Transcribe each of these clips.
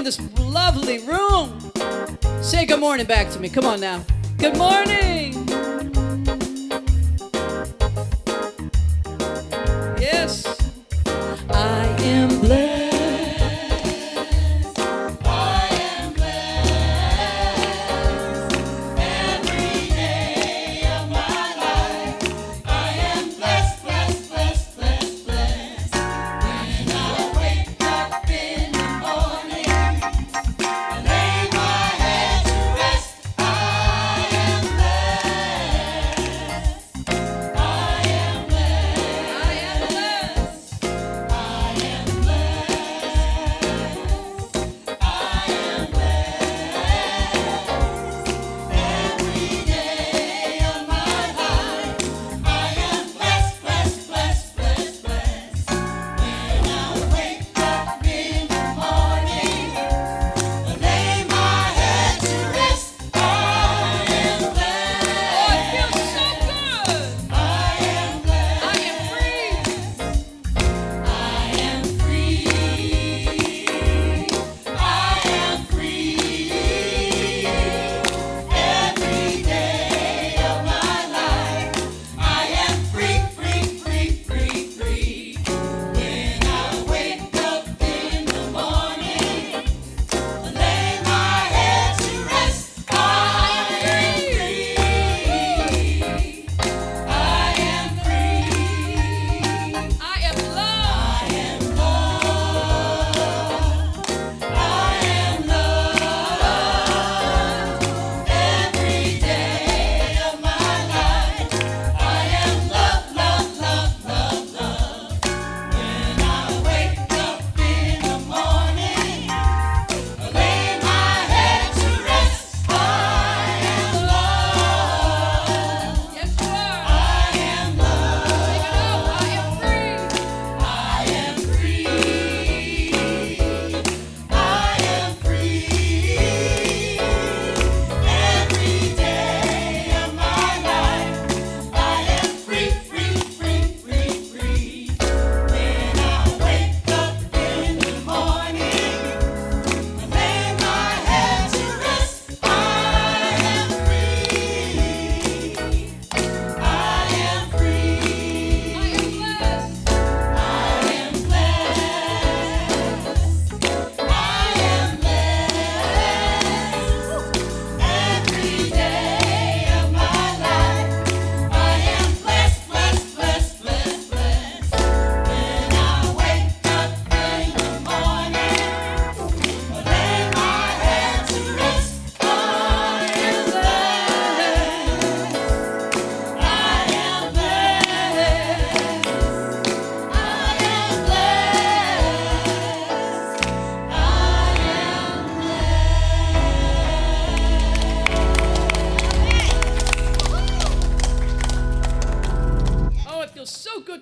in this lovely room. Say good morning back to me. Come on now. Good morning. Yes. I am blessed.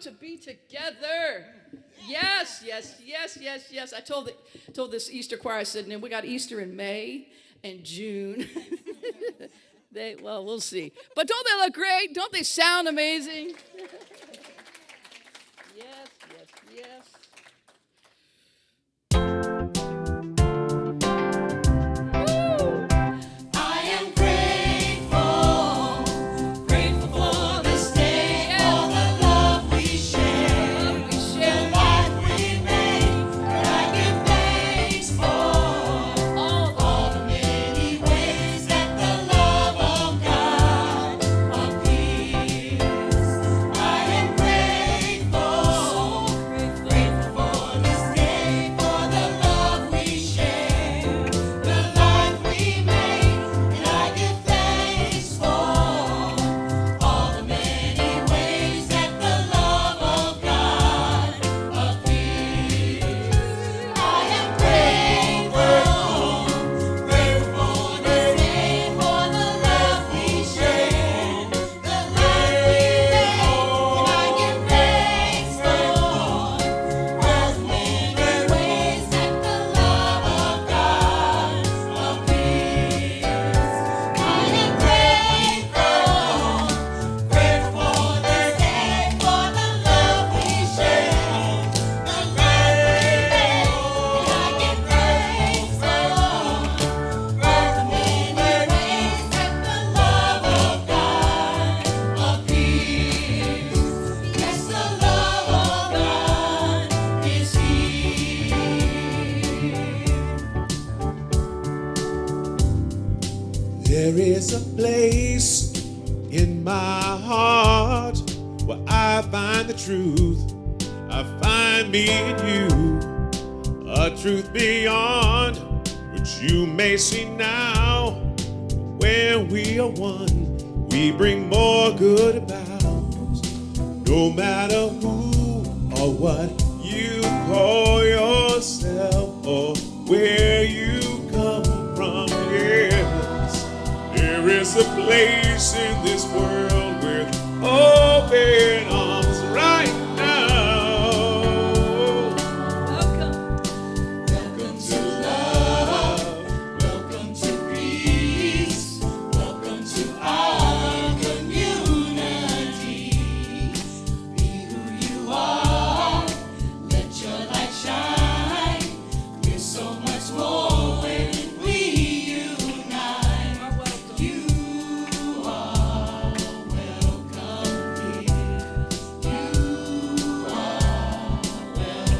To be together. Yes. I told this Easter choir, I said, we got Easter in May and June. We'll see. But don't they look great? Don't they sound amazing? Yes. There is a place in my heart where I find the truth. I find me in you, a truth beyond which you may see now. When we are one, we bring more good about. No matter who or what you call yourself or where you come from, yes, there is a place in this world with open arms right now. Welcome to love, welcome to peace, welcome to our community. Be who you are, let your light shine. We're so much more when we unite. You are welcome here. You are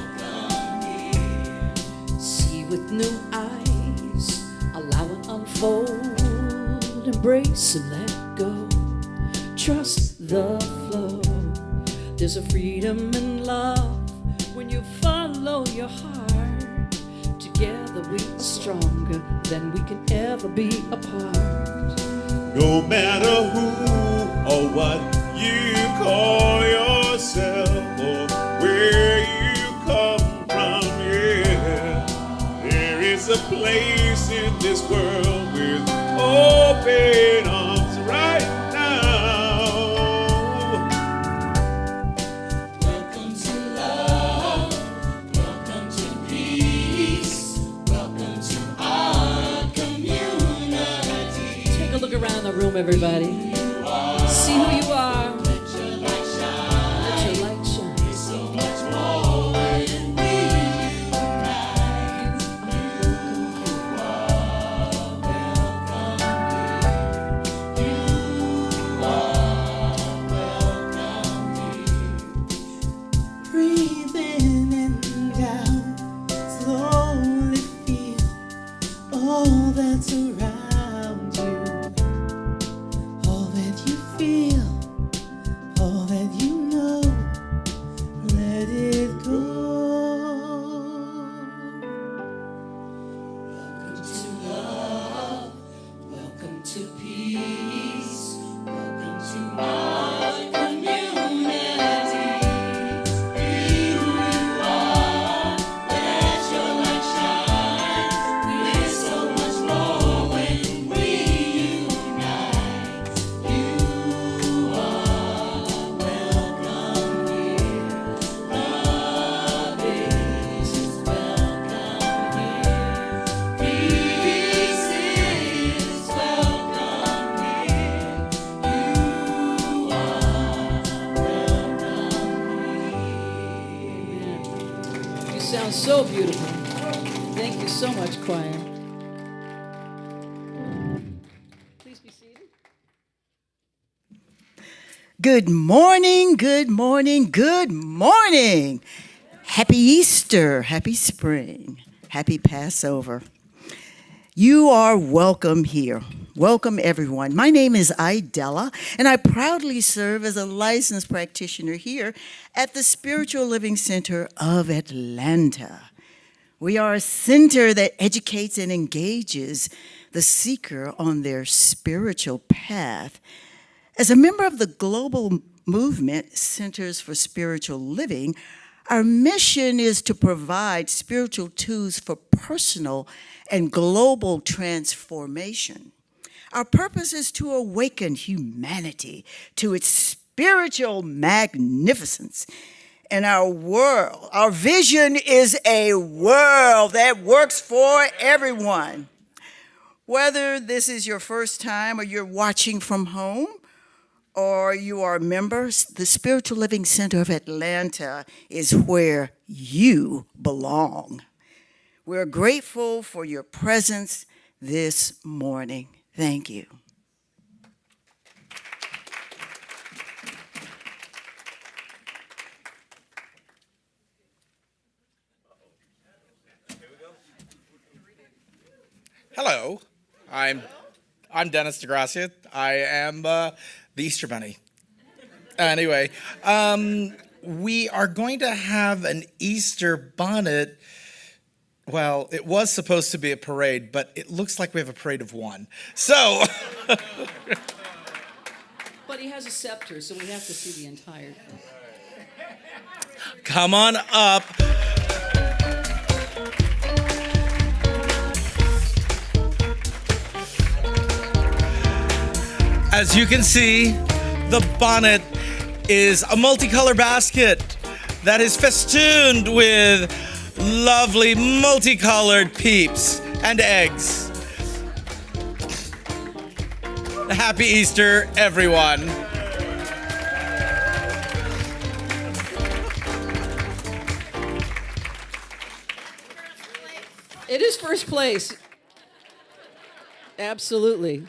welcome here. See with new eyes, allow it unfold, embrace and let go, trust the flow. There's a freedom in love when you follow your heart. Together we are stronger than we can ever be apart. No matter who or what you call yourself or where you come from, yeah, there is a place in this world with open arms right now. Welcome to love, welcome to peace, welcome to our community. Take a look around the room, everybody. See who you are. Let your light shine. Let your light shine. There's so much more when we unite. You are welcome here. You are welcome here. Breathe in and out, slowly feel all that's around you, all that you feel, all that you know, let it go. Welcome to love, welcome to peace, welcome to our community. Be who you are, let your light shine. We're so much more when we unite. You are welcome here. Love is welcome here. Peace is welcome here. You are welcome here. You sound so beautiful. Thank you so much, choir. Please be seated. Good morning, good morning, good morning. Happy Easter, happy spring, happy Passover. You are welcome here. Welcome, everyone. My name is Idella, and I proudly serve as a licensed practitioner here at the Spiritual Living Center of Atlanta. We are a center that educates and engages the seeker on their spiritual path. As a member of the global movement, Centers for Spiritual Living, our mission is to provide spiritual tools for personal and global transformation. Our purpose is to awaken humanity to its spiritual magnificence. And our vision is a world that works for everyone. Whether this is your first time or you're watching from home, or you are members, the Spiritual Living Center of Atlanta is where you belong. We're grateful for your presence this morning. Thank you. Hello, I'm I'm Dennis DeGracia. I am the Easter Bunny. Anyway, we are going to have an Easter bonnet. Well, it was supposed to be a parade, but it looks like we have a parade of one. So, But he has a scepter, so we have to see the entire thing. come on up. As you can see, the bonnet is a multicolor basket that is festooned with lovely multicolored peeps and eggs. Happy Easter, everyone. It is first place. Absolutely.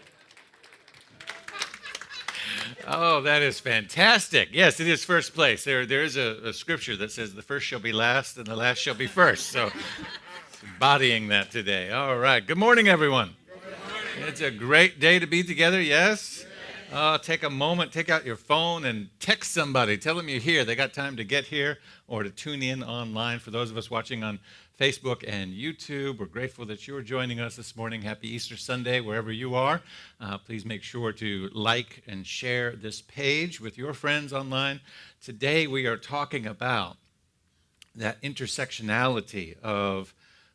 Oh, that is fantastic. Yes, it is first place. There is a scripture that says the first shall be last and the last shall be first. So embodying that today. All right. Good morning, everyone. It's a great day to be together, yes? Take a moment, take out your phone and text somebody. Tell them you're here. They got time to get here or to tune in online. For those of us watching on Facebook and YouTube, we're grateful that you're joining us this morning. Happy Easter Sunday, wherever you are. Please make sure to like and share this page with your friends online. Today we are talking about that intersectionality of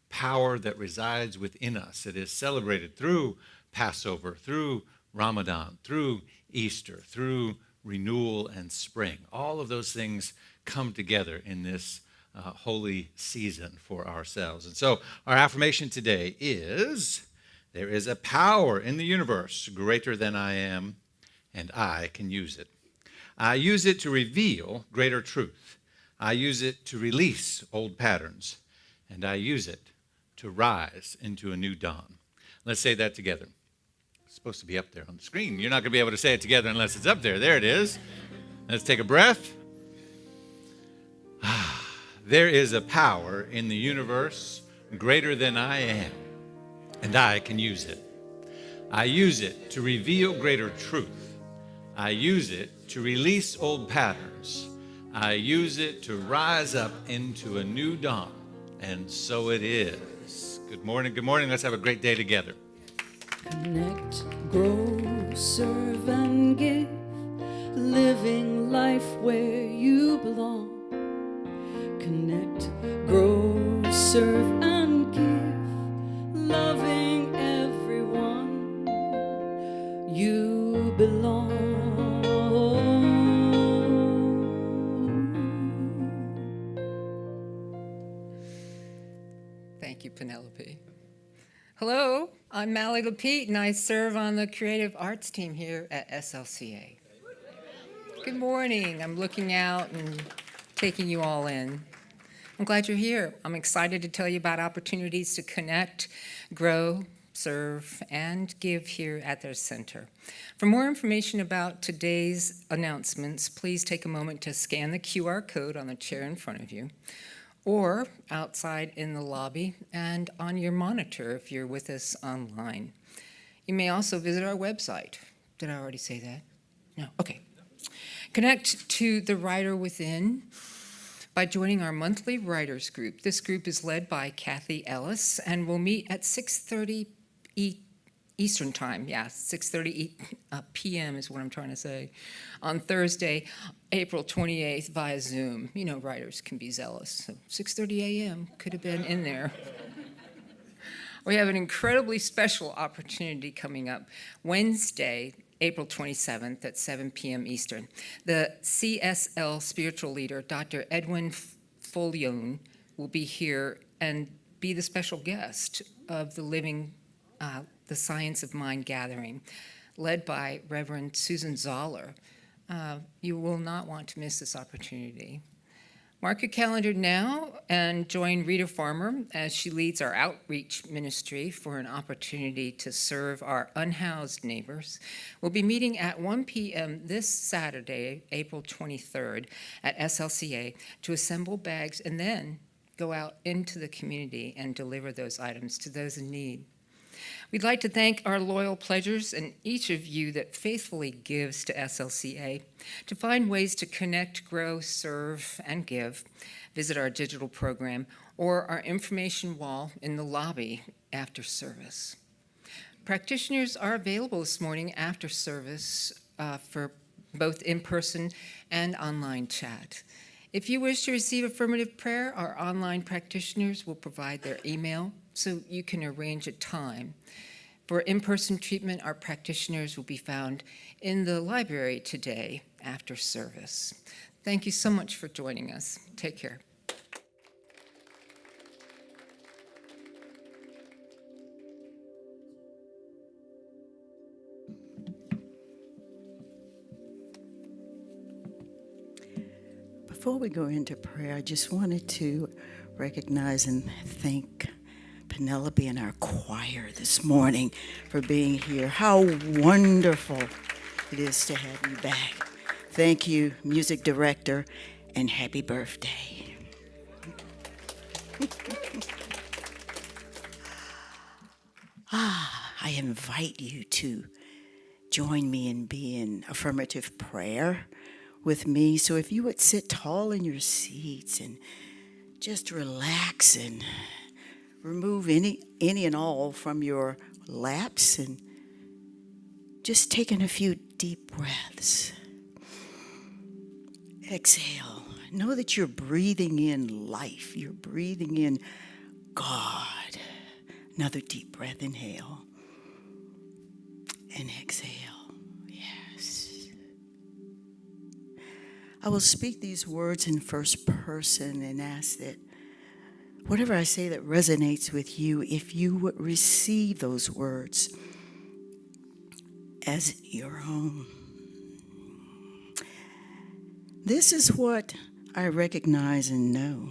power that resides within us. It is celebrated through Passover, through Ramadan, through Easter, through renewal and spring. All of those things come together in this holy season for ourselves. And so our affirmation today is, there is a power in the universe greater than I am, and I can use it. I use it to reveal greater truth. I use it to release old patterns, and I use it to rise into a new dawn. Let's say that together. It's supposed to be up there on the screen. You're not going to be able to say it together unless it's up there. There it is. Let's take a breath. There is a power in the universe greater than I am, and I can use it. I use it to reveal greater truth. I use it to release old patterns. I use it to rise up into a new dawn, and so it is. Good morning, good morning. Let's have a great day together. Connect, grow, serve, and give. Living life where you belong. Connect, grow, serve, and give. Loving everyone. You belong. Thank you, Penelope. Hello, I'm Mally Lapete, and I serve on the creative arts team here at SLCA. Good morning. I'm looking out and taking you all in. I'm glad you're here. I'm excited to tell you about opportunities to connect, grow, serve, and give here at their center. For more information about today's announcements, please take a moment to scan the QR code on the chair in front of you, or outside in the lobby and on your monitor if you're with us online. You may also visit our website. Did I already say that? No? Okay. Connect to the writer within by joining our monthly writers group. This group is led by Kathy Ellis and will meet at 6:30 Eastern time. Yeah, 6:30 p.m. is what I'm trying to say. On Thursday, April 28th via Zoom. You know, writers can be zealous. So 6:30 a.m. could have been in there. We have an incredibly special opportunity coming up Wednesday, April 27th at 7 p.m. Eastern. The CSL spiritual leader, Dr. Edwin Folione, will be here and be the special guest of the Science of Mind gathering, led by Reverend Susan Zoller. You will not want to miss this opportunity. Mark your calendar now and join Rita Farmer as she leads our outreach ministry for an opportunity to serve our unhoused neighbors. We'll be meeting at 1 p.m. this Saturday, April 23rd at SLCA to assemble bags and then go out into the community and deliver those items to those in need. We'd like to thank our loyal pledgers and each of you that faithfully gives to SLCA. To find ways to connect, grow, serve, and give, visit our digital program or our information wall in the lobby after service. Practitioners are available this morning after service for both in-person and online chat. If you wish to receive affirmative prayer, our online practitioners will provide their email so you can arrange a time. For in-person treatment, our practitioners will be found in the library today after service. Thank you so much for joining us. Take care. Before we go into prayer, I just wanted to recognize and thank Penelope and our choir this morning for being here. How wonderful it is to have you back. Thank you, music director, and happy birthday. I invite you to join me in being affirmative prayer with me. So if you would sit tall in your seats and just relax and remove any and all from your laps and just taking a few deep breaths. Exhale. Know that you're breathing in life. You're breathing in God. Another deep breath. Inhale. And exhale. Yes. I will speak these words in first person and ask that whatever I say that resonates with you, if you would receive those words as your own. This is what I recognize and know.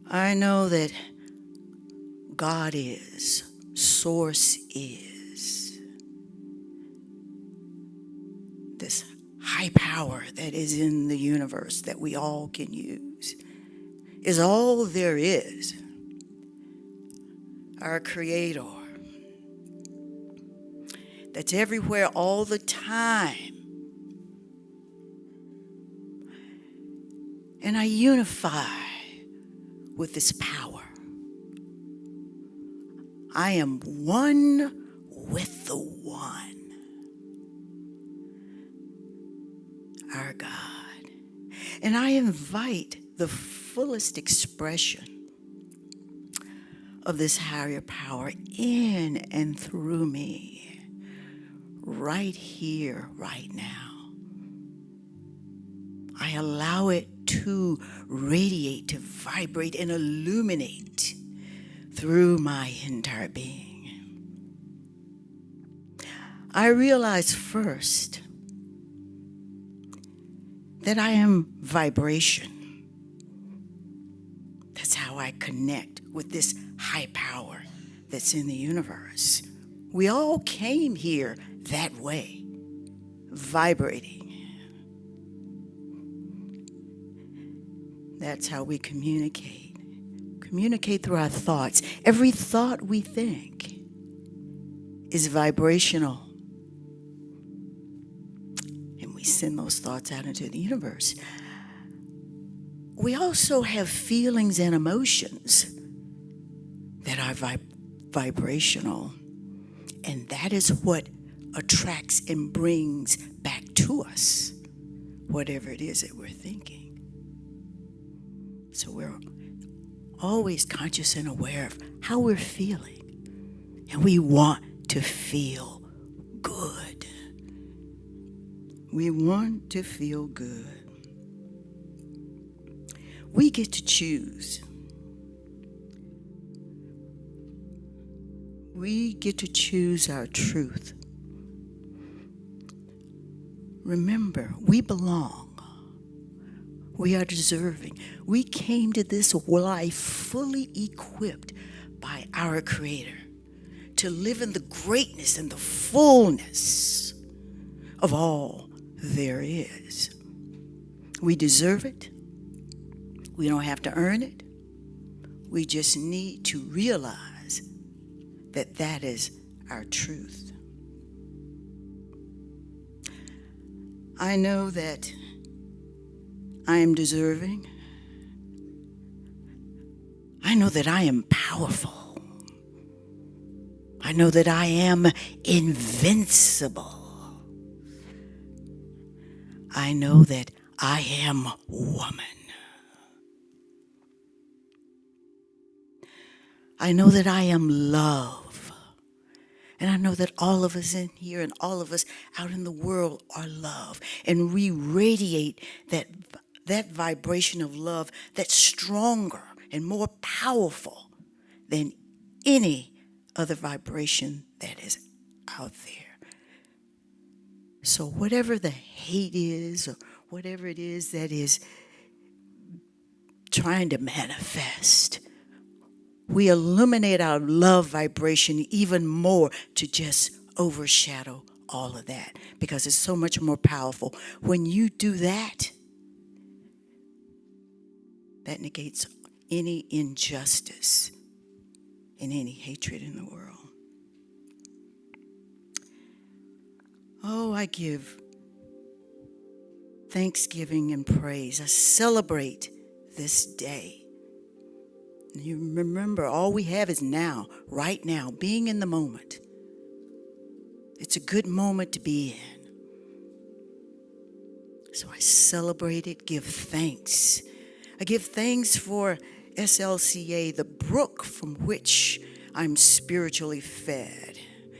I know that God is, Source is. This high power that is in the universe that we all can use is all there is. Our Creator that's everywhere all the time. And I unify with this power. I am one with the one, our God. And I invite the fullest expression of this higher power in and through me, right here, right now. I allow it to radiate, to vibrate, and illuminate through my entire being. I realize first that I am vibration. That's how I connect with this high power that's in the universe. We all came here that way, vibrating. That's how we communicate. Communicate through our thoughts. Every thought we think is vibrational. And we send those thoughts out into the universe. We also have feelings and emotions that are vibrational. And that is what attracts and brings back to us whatever it is that we're thinking. So we're always conscious and aware of how we're feeling. And we want to feel good. We want to feel good. We get to choose. We get to choose our truth. Remember, we belong. We are deserving. We came to this life fully equipped by our Creator to live in the greatness and the fullness of all there is. We deserve it. We don't have to earn it. We just need to realize that that is our truth. I know that I am deserving. I know that I am powerful. I know that I am invincible. I know that I am woman. I know that I am love. And I know that all of us in here and all of us out in the world are love. And we radiate that vibration of love that's stronger and more powerful than any other vibration that is out there. So whatever the hate is or whatever it is that is trying to manifest, we illuminate our love vibration even more to just overshadow all of that because it's so much more powerful. When you do that, that negates any injustice and any hatred in the world. Oh, I give thanksgiving and praise. I celebrate this day. You remember, all we have is now, right now, being in the moment. It's a good moment to be in. So I celebrate it, give thanks. I give thanks for SLCA, the brook from which I'm spiritually fed,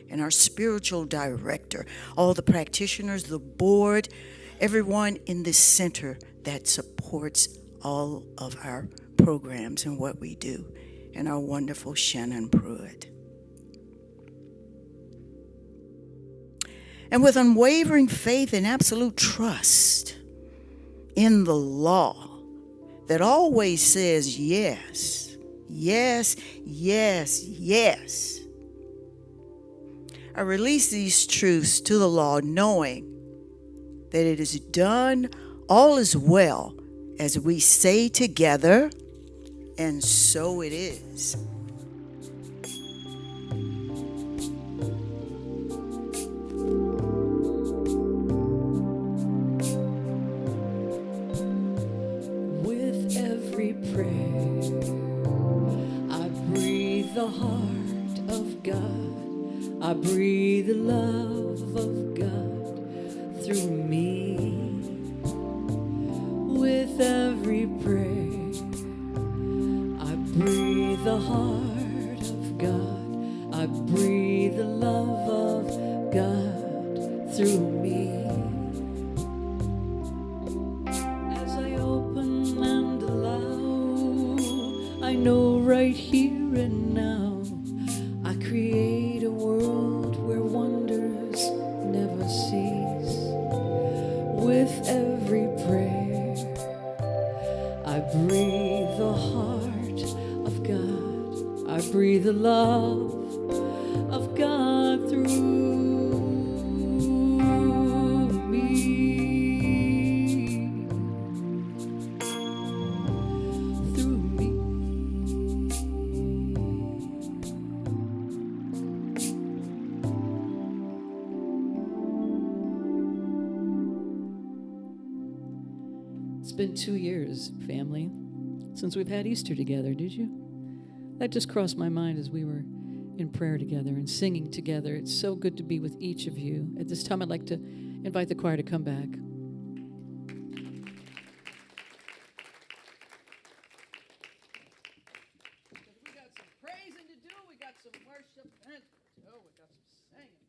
and our spiritual director, all the practitioners, the board, everyone in this center that supports all of our programs and what we do, and our wonderful Shannon Pruitt. And with unwavering faith and absolute trust in the law that always says yes, yes, yes, yes, I release these truths to the law, knowing that it is done, all is well, as we say together, and so it is. With every prayer, I breathe the heart of God. I breathe the love of God through me. With every prayer, I breathe the heart of God. I breathe the love of God through me. As I open and allow, I know right here and now, I create a world where wonders never cease. With every prayer, I breathe the heart of God. I breathe the love of God through me. Through me. It's been 2 years, family, since we've had Easter together, did you? That just crossed my mind as we were in prayer together and singing together. It's so good to be with each of you. At this time, I'd like to invite the choir to come back. We got some praising to do. We got some worship and we got some singing.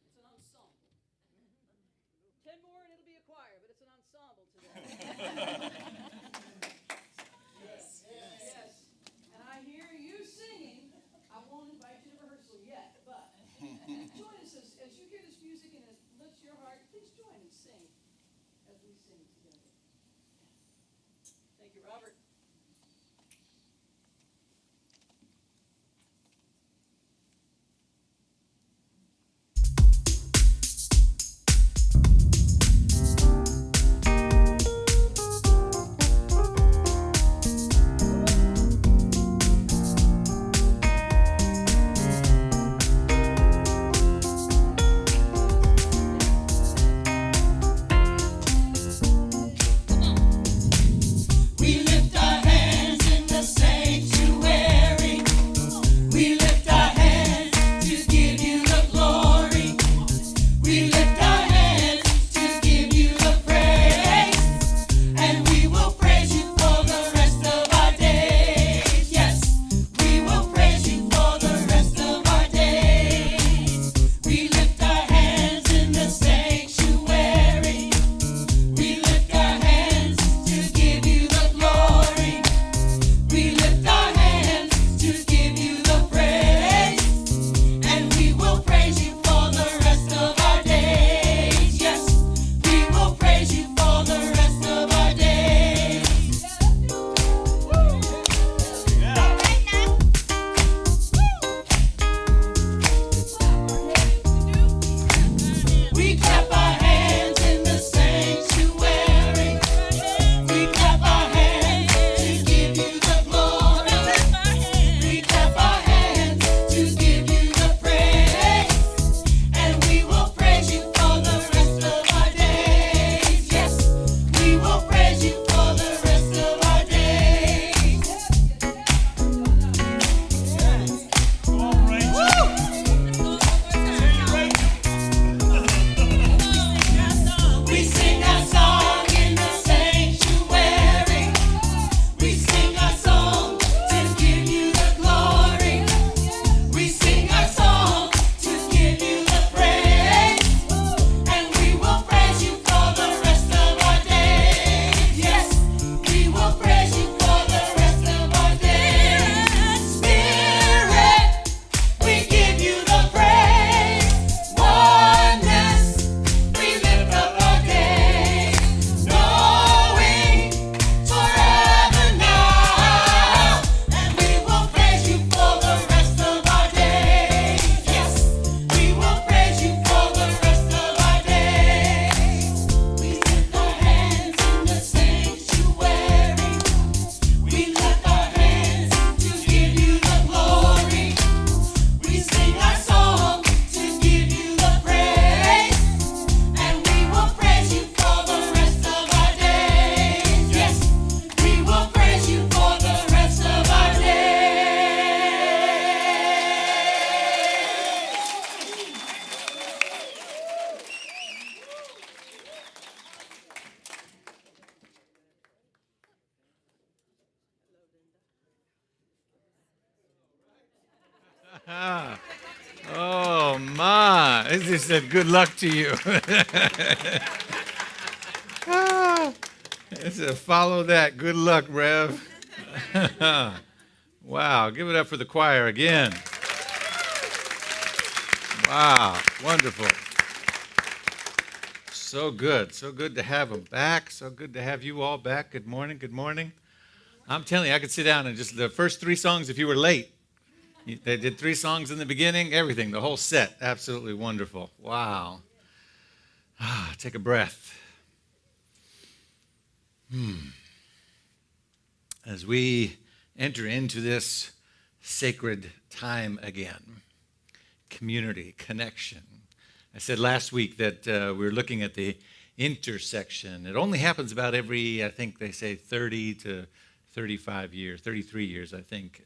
It's an ensemble. 10 more and it'll be a choir, but it's an ensemble today. Yes. And I hear you singing. Oh, my. It just said good luck to you. It said follow that. Good luck, Rev. Wow. Give it up for the choir again. Wow. Wonderful. So good. So good to have them back. So good to have you all back. Good morning. Good morning. I'm telling you, I could sit down and just the first 3 songs, if you were late, they did 3 songs in the beginning, everything, the whole set. Absolutely wonderful. Wow. Take a breath. As we enter into this sacred time again, community, connection. I said last week that we were looking at the intersection. It only happens about every, I think they say 30 to 35 years, 33 years, I think,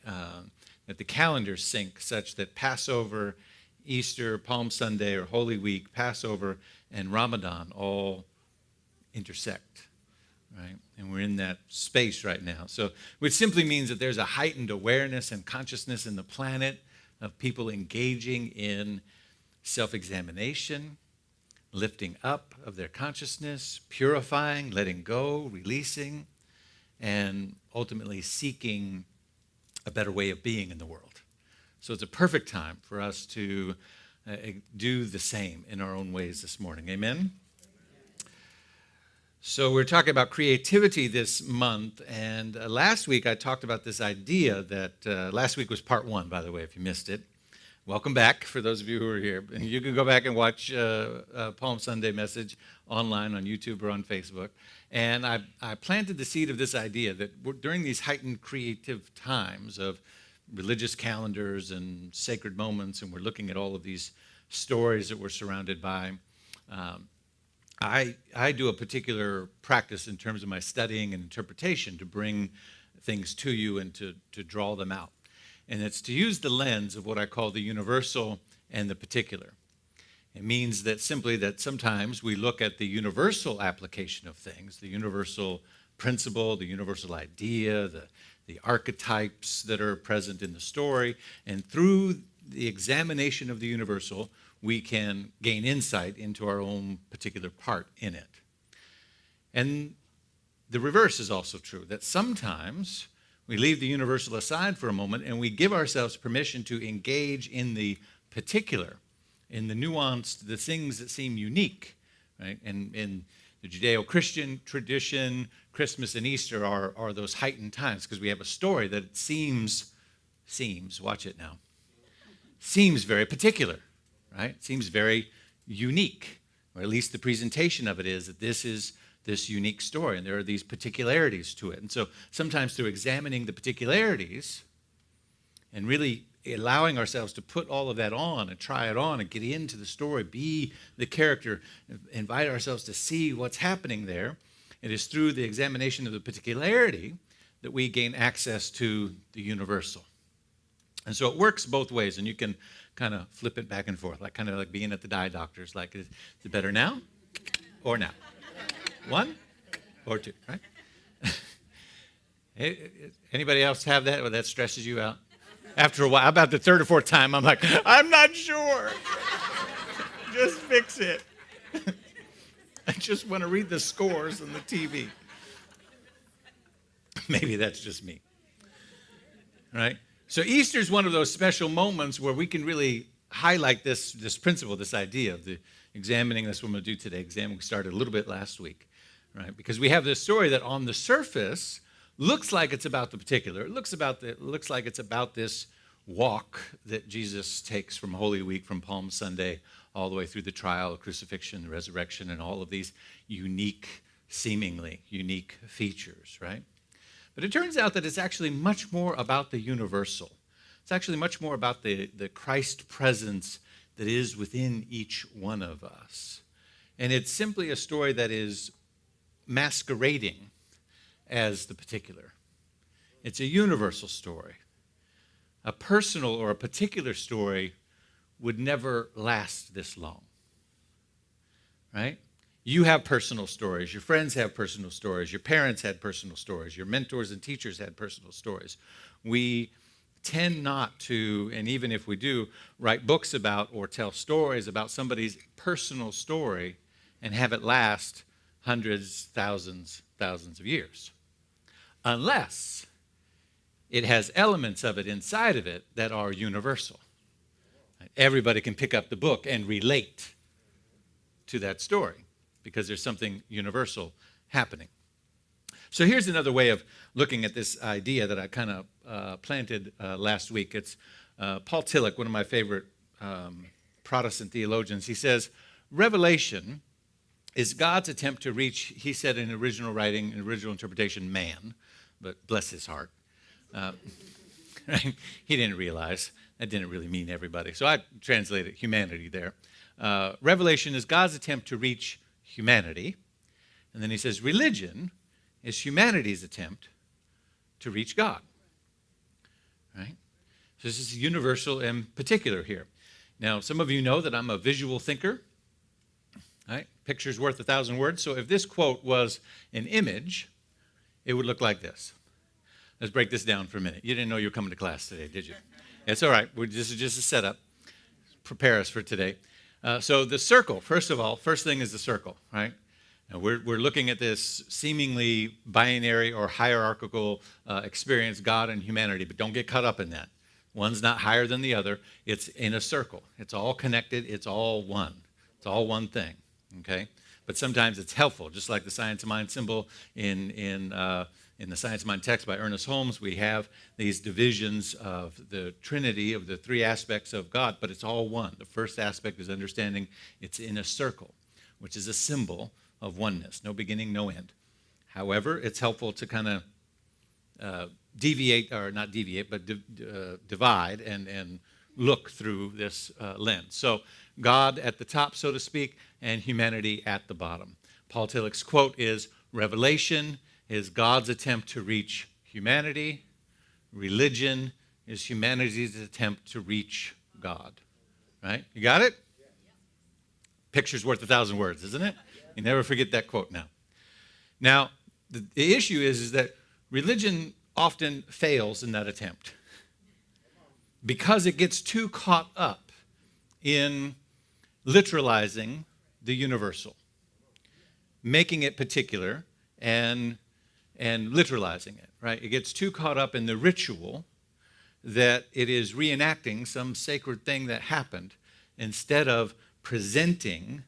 that the calendars sync such that Passover, Easter, Palm Sunday, or Holy Week, Passover, and Ramadan all intersect, right? And we're in that space right now. So, which simply means that there's a heightened awareness and consciousness in the planet of people engaging in self-examination, lifting up of their consciousness, purifying, letting go, releasing, and ultimately seeking a better way of being in the world. So it's a perfect time for us to do the same in our own ways this morning. Amen? So we're talking about creativity this month, and last week I talked about this idea that, last week was part 1, by the way, if you missed it. Welcome back, for those of you who are here. You can go back and watch Palm Sunday message online on YouTube or on Facebook. And I planted the seed of this idea that during these heightened creative times of religious calendars and sacred moments, and we're looking at all of these stories that we're surrounded by, I do a particular practice in terms of my studying and interpretation to bring things to you and to draw them out. And it's to use the lens of what I call the universal and the particular. It means that simply that sometimes we look at the universal application of things, the universal principle, the universal idea, the archetypes that are present in the story, and through the examination of the universal, we can gain insight into our own particular part in it. And the reverse is also true, that sometimes we leave the universal aside for a moment and we give ourselves permission to engage in the particular, in the nuanced, the things that seem unique, right? And in the Judeo-Christian tradition, Christmas and Easter are those heightened times because we have a story that seems, watch it now, seems very particular, right? Seems very unique, or at least the presentation of it is that this is this unique story, and there are these particularities to it. And so sometimes through examining the particularities and really allowing ourselves to put all of that on and try it on and get into the story, be the character, invite ourselves to see what's happening there, it is through the examination of the particularity that we gain access to the universal. And so it works both ways, and you can kind of flip it back and forth, like kind of like being at the eye doctor's, like, is it better now or now? 1 or 2, right? Anybody else have that, or that stresses you out? After a while, about the 3rd or 4th time, I'm like, I'm not sure. Just fix it. I just want to read the scores on the TV. Maybe that's just me, right? So Easter is one of those special moments where we can really highlight this principle, this idea of the examining. That's what I'm going to do today. We started a little bit last week, right? Because we have this story that on the surface looks like it's about the particular. It looks like it's about this walk that Jesus takes from Holy Week, from Palm Sunday, all the way through the trial, the crucifixion, the resurrection, and all of these seemingly unique features, right? But it turns out that it's actually much more about the universal. It's actually much more about the Christ presence that is within each one of us. And it's simply a story that is masquerading as the particular. It's a universal story. A personal or a particular story would never last this long, right? You have personal stories. Your friends have personal stories. Your parents had personal stories. Your mentors and teachers had personal stories. We tend not to, and even if we do, write books about or tell stories about somebody's personal story and have it last hundreds, thousands of years. Unless it has elements of it inside of it that are universal. Everybody can pick up the book and relate to that story because there's something universal happening. So here's another way of looking at this idea that I kind of planted last week. It's Paul Tillich, one of my favorite Protestant theologians. He says, Revelation is God's attempt to reach, he said in original writing, in original interpretation, man, but bless his heart. Right? He didn't realize that didn't really mean everybody. So I translated humanity there. Revelation is God's attempt to reach humanity. And then he says religion is humanity's attempt to reach God. Right? So this is universal and particular here. Now, some of you know that I'm a visual thinker. Right? Picture's worth 1,000 words. So if this quote was an image, it would look like this. Let's break this down for a minute. You didn't know you were coming to class today, did you? It's all right. This is just a setup. Prepare us for today. So the circle, first of all, first thing is the circle, right? Now we're looking at this seemingly binary or hierarchical experience, God and humanity, but don't get caught up in that. One's not higher than the other. It's in a circle. It's all connected. It's all one. It's all one thing, okay? But sometimes it's helpful, just like the science of mind symbol in the Science of Mind text by Ernest Holmes. We have these divisions of the Trinity, of the three aspects of God, but it's all one. The first aspect is understanding it's in a circle, which is a symbol of oneness, no beginning, no end. However, it's helpful to kind of deviate, or not deviate, but divide and look through this lens. So God at the top, so to speak, and humanity at the bottom. Paul Tillich's quote is, Revelation is God's attempt to reach humanity. Religion is humanity's attempt to reach God. Right? You got it? Picture's worth 1,000 words, isn't it? You never forget that quote now. Now, the issue is that religion often fails in that attempt because it gets too caught up in literalizing the universal, making it particular and literalizing it, right? It gets too caught up in the ritual that it is reenacting some sacred thing that happened instead of presenting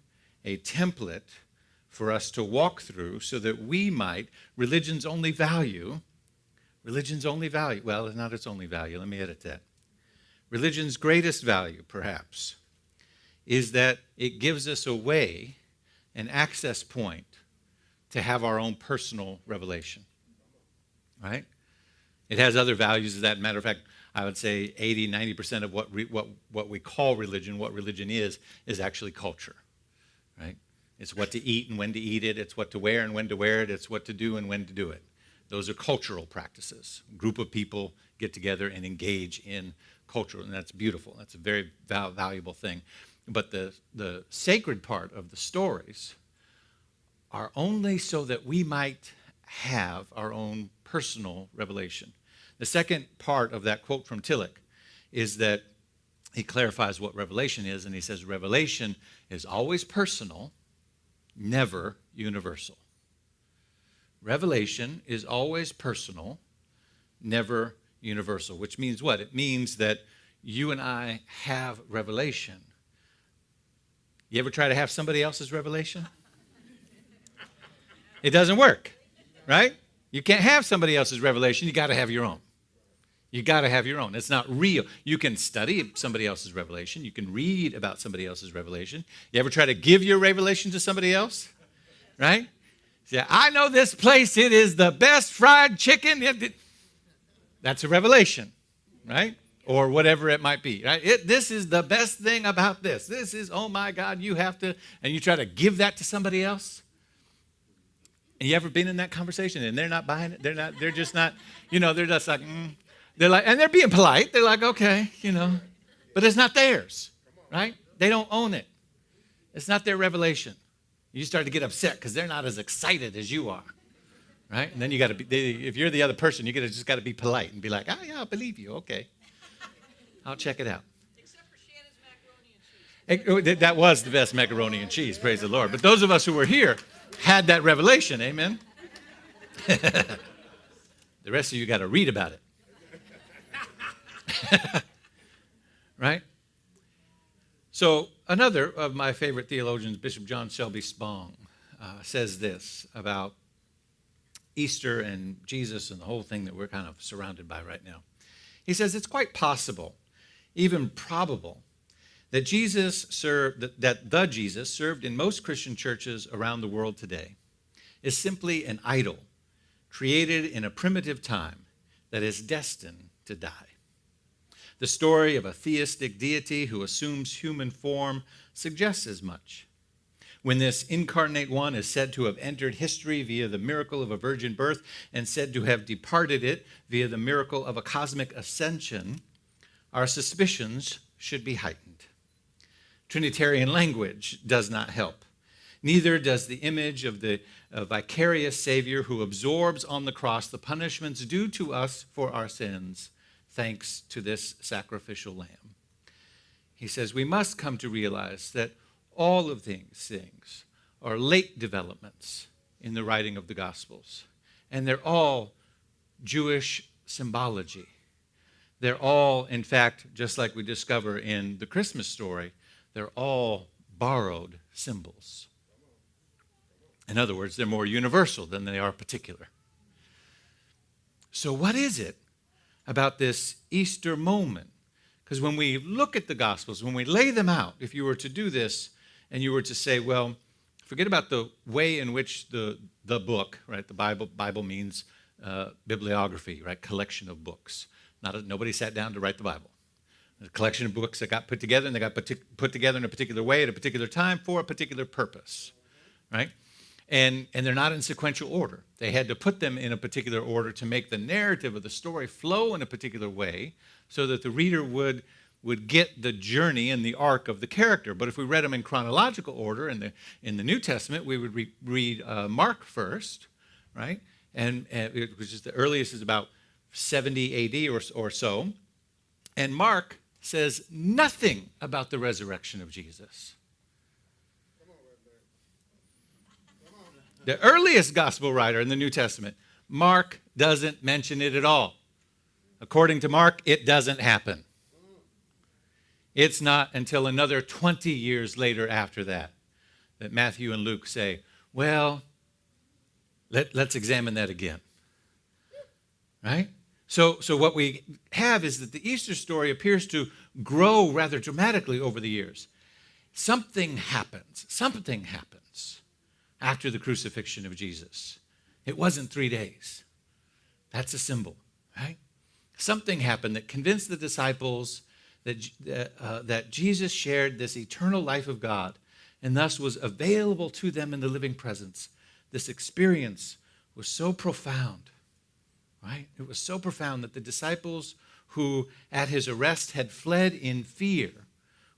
a template for us to walk through so that we might, religion's only value, well, it's not its only value, let me edit that. Religion's greatest value, perhaps, is that it gives us a way, an access point, to have our own personal revelation, right? It has other values. As that matter of fact, I would say 80, 90% of what we call religion, what religion is actually culture, right? It's what to eat and when to eat it. It's what to wear and when to wear it. It's what to do and when to do it. Those are cultural practices. A group of people get together and engage in culture, and that's beautiful. That's a very valuable thing. But the sacred part of the stories are only so that we might have our own personal revelation. The second part of that quote from Tillich is that he clarifies what revelation is, and he says revelation is always personal, never universal. Revelation is always personal, never universal, which means what? It means that you and I have revelation. You ever try to have somebody else's revelation? It doesn't work, right? You can't have somebody else's revelation. You got to have your own. You got to have your own. It's not real. You can study somebody else's revelation. You can read about somebody else's revelation. You ever try to give your revelation to somebody else? Right? Yeah, I know this place. It is the best fried chicken. That's a revelation, right? Or whatever it might be, right? This is the best thing about this. This is, oh my God, you have to, and you try to give that to somebody else. And you ever been in that conversation and they're not buying it? They're just not, they're just like, They're like, and they're being polite. They're like, okay, but it's not theirs, right? They don't own it. It's not their revelation. You start to get upset because they're not as excited as you are, right? And then you got to be, if you're the other person, just got to be polite and be like, oh yeah, I believe you, okay. I'll check it out. That was the best macaroni and cheese, praise the Lord. But those of us who were here had that revelation, amen? The rest of you got to read about it. Right? So another of my favorite theologians, Bishop John Shelby Spong, says this about Easter and Jesus and the whole thing that we're kind of surrounded by right now. He says it's quite possible, even probable, that Jesus served in most Christian churches around the world today is simply an idol created in a primitive time that is destined to die. The story of a theistic deity who assumes human form suggests as much. When this incarnate one is said to have entered history via the miracle of a virgin birth and said to have departed it via the miracle of a cosmic ascension, our suspicions should be heightened. Trinitarian language does not help. Neither does the image of the vicarious Savior who absorbs on the cross the punishments due to us for our sins, thanks to this sacrificial lamb. He says we must come to realize that all of these things are late developments in the writing of the Gospels, and they're all Jewish symbology. They're all, in fact, just like we discover in the Christmas story, they're all borrowed symbols. In other words, they're more universal than they are particular. So what is it about this Easter moment? Because when we look at the Gospels, when we lay them out, if you were to do this and you were to say, well, forget about the way in which the book, right? The Bible means bibliography, right? Collection of books. Nobody sat down to write the Bible. A collection of books that got put together, and they got put together in a particular way at a particular time for a particular purpose, right? And they're not in sequential order. They had to put them in a particular order to make the narrative of the story flow in a particular way so that the reader would get the journey and the arc of the character. But if we read them in chronological order in the New Testament, we would read Mark first, right? And which is the earliest is about 70 AD or so. And Mark says nothing about the resurrection of Jesus. The earliest gospel writer in the New Testament, Mark doesn't mention it at all. According to Mark, it doesn't happen. It's not until another 20 years later after that Matthew and Luke say, well, let's examine that again. Right? So what we have is that the Easter story appears to grow rather dramatically over the years. Something happens after the crucifixion of Jesus. It wasn't 3 days. That's a symbol, right? Something happened that convinced the disciples that Jesus shared this eternal life of God and thus was available to them in the living presence. This experience was so profound. Right? It was so profound that the disciples who at his arrest had fled in fear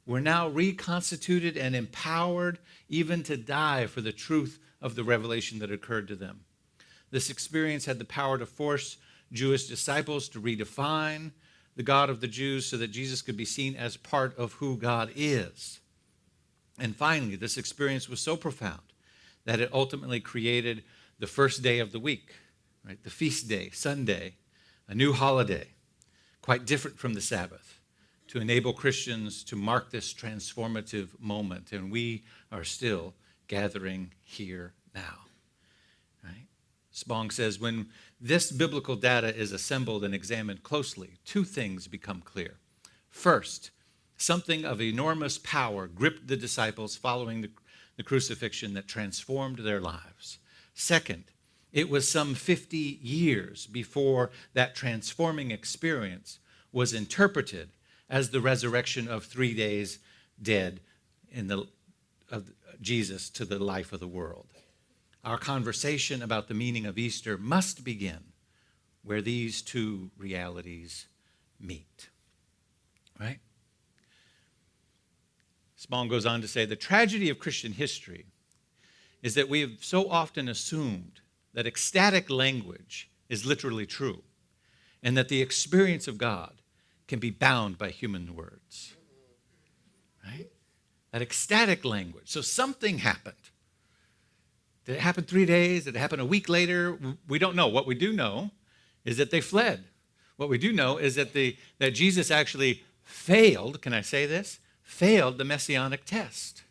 were now reconstituted and empowered even to die for the truth of the revelation that occurred to them. This experience had the power to force Jewish disciples to redefine the God of the Jews so that Jesus could be seen as part of who God is. And finally, this experience was so profound that it ultimately created the first day of the week. Right, the feast day, Sunday, a new holiday, quite different from the Sabbath, to enable Christians to mark this transformative moment. And we are still gathering here now. Right? Spong says, when this biblical data is assembled and examined closely, two things become clear. First, something of enormous power gripped the disciples following the crucifixion that transformed their lives. Second, it was some 50 years before that transforming experience was interpreted as the resurrection of 3 days dead of Jesus to the life of the world. Our conversation about the meaning of Easter must begin where these two realities meet. Right? Spong goes on to say, the tragedy of Christian history is that we have so often assumed that ecstatic language is literally true, and that the experience of God can be bound by human words. Right? That ecstatic language. So something happened. Did it happen 3 days? Did it happen a week later? We don't know. What we do know is that they fled. What we do know is that that Jesus actually failed, can I say this? Failed the messianic test.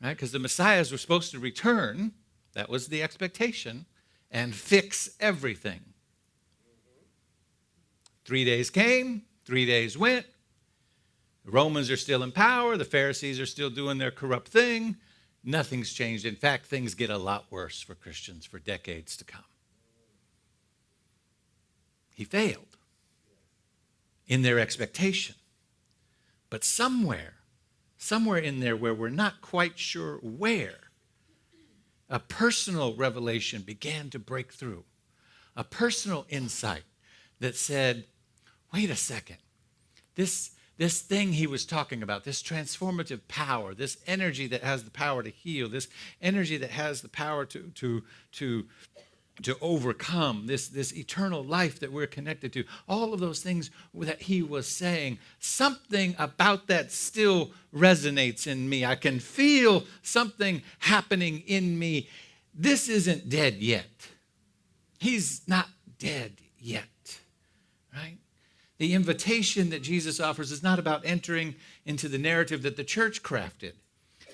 Right? Because the Messiahs were supposed to return, that was the expectation, and fix everything. 3 days came, 3 days went. The Romans are still in power. The Pharisees are still doing their corrupt thing. Nothing's changed. In fact, things get a lot worse for Christians for decades to come. He failed in their expectation. But somewhere in there where we're not quite sure where, a personal revelation began to break through. A personal insight that said, wait a second, this thing he was talking about, this transformative power, this energy that has the power to heal, this energy that has the power to overcome, this eternal life that we're connected to, all of those things that he was saying, something about that still resonates in me. I can feel something happening in me. This isn't dead yet. He's not dead yet, right? The invitation that Jesus offers is not about entering into the narrative that the church crafted.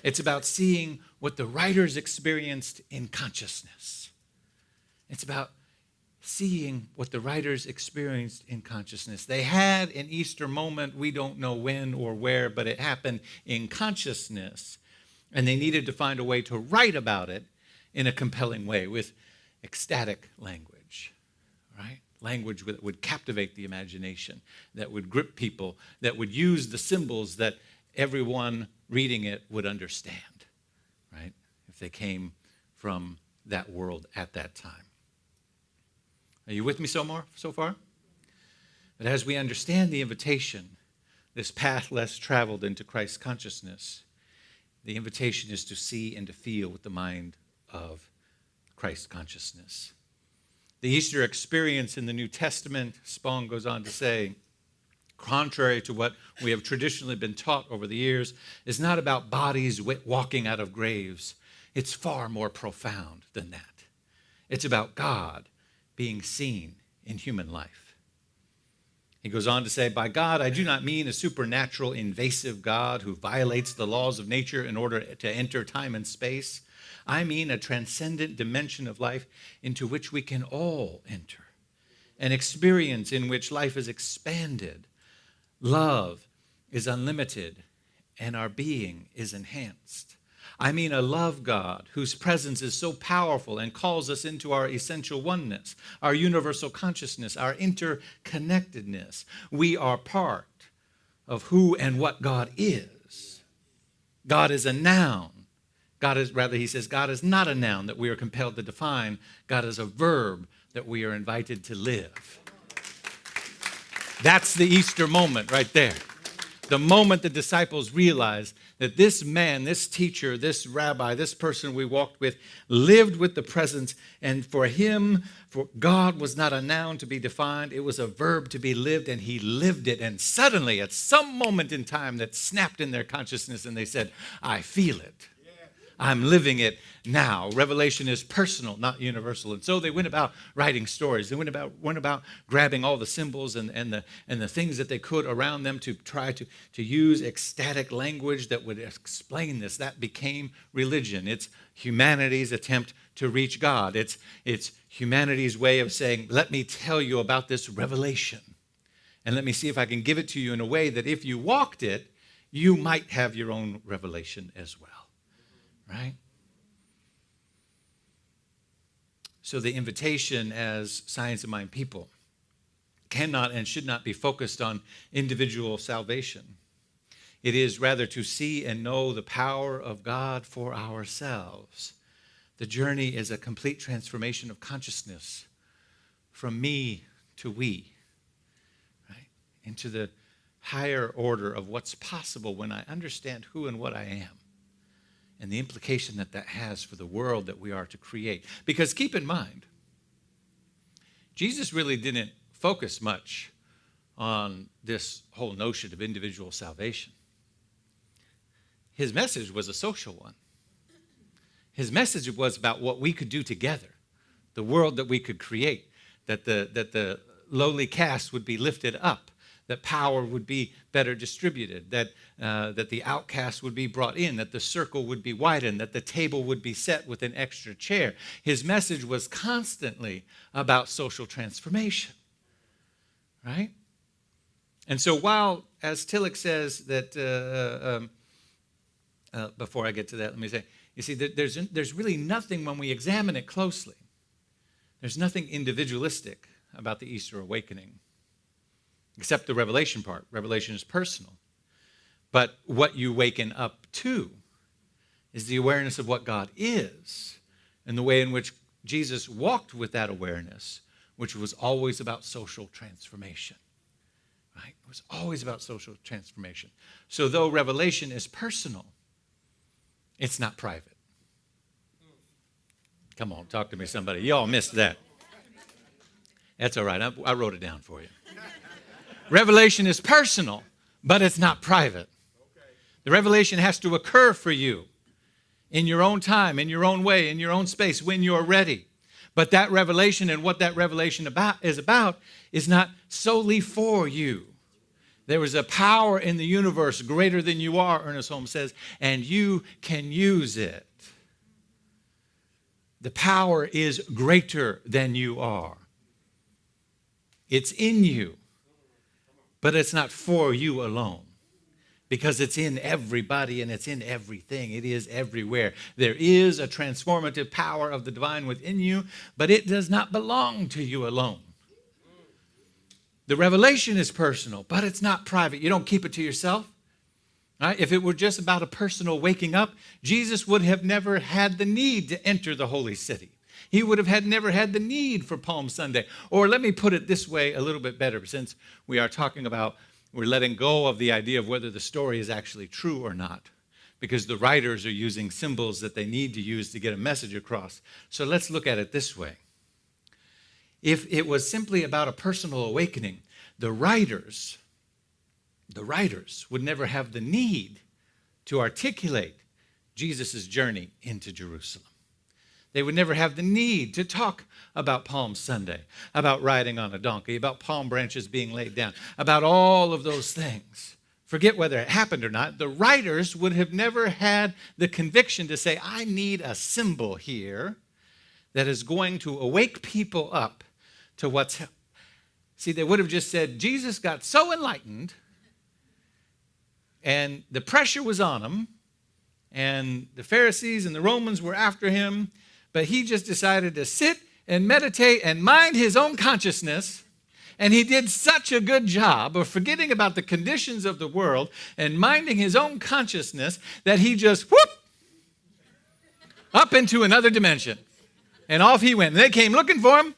It's about seeing what the writers experienced in consciousness. It's about seeing what the writers experienced in consciousness. They had an Easter moment, we don't know when or where, but it happened in consciousness. And they needed to find a way to write about it in a compelling way with ecstatic language, right? Language that would captivate the imagination, that would grip people, that would use the symbols that everyone reading it would understand, right? If they came from that world at that time. Are you with me so far? But as we understand the invitation, this path less traveled into Christ's consciousness, the invitation is to see and to feel with the mind of Christ's consciousness. The Easter experience in the New Testament, Spong goes on to say, contrary to what we have traditionally been taught over the years, is not about bodies walking out of graves. It's far more profound than that. It's about God being seen in human life. He goes on to say, by God, I do not mean a supernatural, invasive God who violates the laws of nature in order to enter time and space. I mean a transcendent dimension of life into which we can all enter, an experience in which life is expanded, love is unlimited, and our being is enhanced. I mean a love God whose presence is so powerful and calls us into our essential oneness, our universal consciousness, our interconnectedness. We are part of who and what God is. God is a noun. He says, God is not a noun that we are compelled to define. God is a verb that we are invited to live. That's the Easter moment right there. The moment the disciples realized that this man, this teacher, this rabbi, this person we walked with, lived with the presence, and for him, for God was not a noun to be defined, it was a verb to be lived, and he lived it. And suddenly, at some moment in time, that snapped in their consciousness, and they said, I feel it. I'm living it now. Revelation is personal, not universal. And so they went about writing stories. They went about grabbing all the symbols and the things that they could around them to try to use ecstatic language that would explain this. That became religion. It's humanity's attempt to reach God. It's humanity's way of saying, let me tell you about this revelation. And let me see if I can give it to you in a way that if you walked it, you might have your own revelation as well. Right? So the invitation as Science of Mind people cannot and should not be focused on individual salvation. It is rather to see and know the power of God for ourselves. The journey is a complete transformation of consciousness from me to we, right? Into the higher order of what's possible when I understand who and what I am. And the implication that has for the world that we are to create. Because keep in mind, Jesus really didn't focus much on this whole notion of individual salvation. His message was a social one. His message was about what we could do together, the world that we could create, that the lowly caste would be lifted up, that power would be better distributed, that the outcast would be brought in, that the circle would be widened, that the table would be set with an extra chair. His message was constantly about social transformation, right? And so while, as Tillich says, that before I get to that, let me say, you see, there's really nothing when we examine it closely. There's nothing individualistic about the Easter awakening, except the revelation part. Revelation is personal. But what you waken up to is the awareness of what God is and the way in which Jesus walked with that awareness, which was always about social transformation. Right? It was always about social transformation. So though revelation is personal, it's not private. Come on, talk to me, somebody. Y'all missed that. That's all right. I wrote it down for you. Revelation is personal, but it's not private. The revelation has to occur for you in your own time, in your own way, in your own space, when you're ready. But that revelation and what that revelation is about is not solely for you. There is a power in the universe greater than you are, Ernest Holmes says, and you can use it. The power is greater than you are. It's in you, but it's not for you alone, because it's in everybody and it's in everything. It is everywhere. There is a transformative power of the divine within you, but it does not belong to you alone. The revelation is personal, but it's not private. You don't keep it to yourself. Right? If it were just about a personal waking up, Jesus would have never had the need to enter the holy city. He would have never had the need for Palm Sunday. Or let me put it this way a little bit better, since we are talking about, we're letting go of the idea of whether the story is actually true or not, because the writers are using symbols that they need to use to get a message across. So let's look at it this way. If it was simply about a personal awakening, the writers would never have the need to articulate Jesus' journey into Jerusalem. They would never have the need to talk about Palm Sunday, about riding on a donkey, about palm branches being laid down, about all of those things. Forget whether it happened or not. The writers would have never had the conviction to say, I need a symbol here that is going to awake people up to what's. See, they would have just said, Jesus got so enlightened and the pressure was on him and the Pharisees and the Romans were after him, but he just decided to sit and meditate and mind his own consciousness. And he did such a good job of forgetting about the conditions of the world and minding his own consciousness that he just whoop up into another dimension. And off he went. And they came looking for him.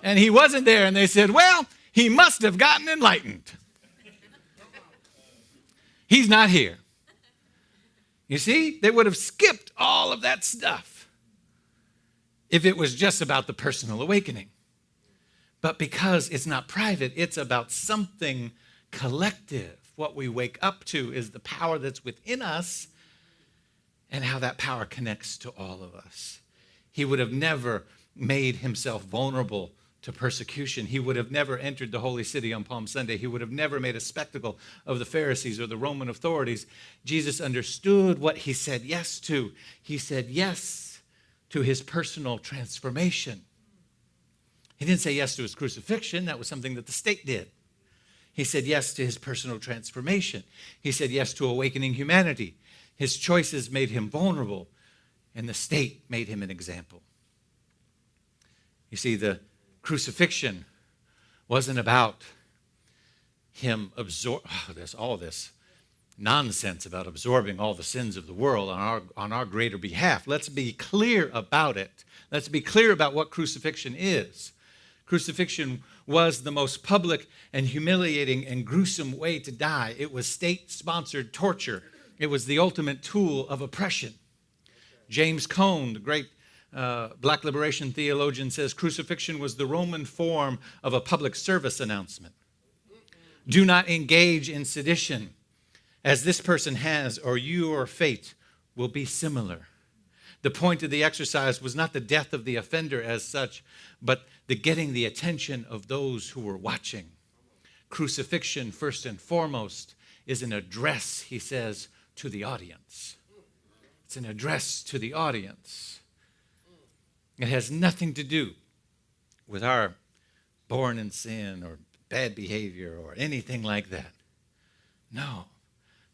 And he wasn't there. And they said, well, he must have gotten enlightened. He's not here. You see, they would have skipped all of that stuff if it was just about the personal awakening. But because it's not private, it's about something collective. What we wake up to is the power that's within us and how that power connects to all of us. He would have never made himself vulnerable to persecution. He would have never entered the holy city on Palm Sunday. He would have never made a spectacle of the Pharisees or the Roman authorities. Jesus understood what he said yes to. He said yes to his personal transformation. He didn't say yes to his crucifixion. That was something that the state did. He said yes to his personal transformation. He said yes to awakening humanity. His choices made him vulnerable, and the state made him an example. You see, the crucifixion wasn't about him all this nonsense about absorbing all the sins of the world on our greater behalf. Let's be clear about it. Let's be clear about what crucifixion is. Crucifixion was the most public and humiliating and gruesome way to die. It was state-sponsored torture. It was the ultimate tool of oppression. James Cone, the great Black liberation theologian, says crucifixion was the Roman form of a public service announcement. Do not engage in sedition, as this person has, or your fate will be similar. The point of the exercise was not the death of the offender as such, but the getting the attention of those who were watching. Crucifixion, first and foremost, is an address, he says, to the audience. It's an address to the audience. It has nothing to do with our born in sin or bad behavior or anything like that. No.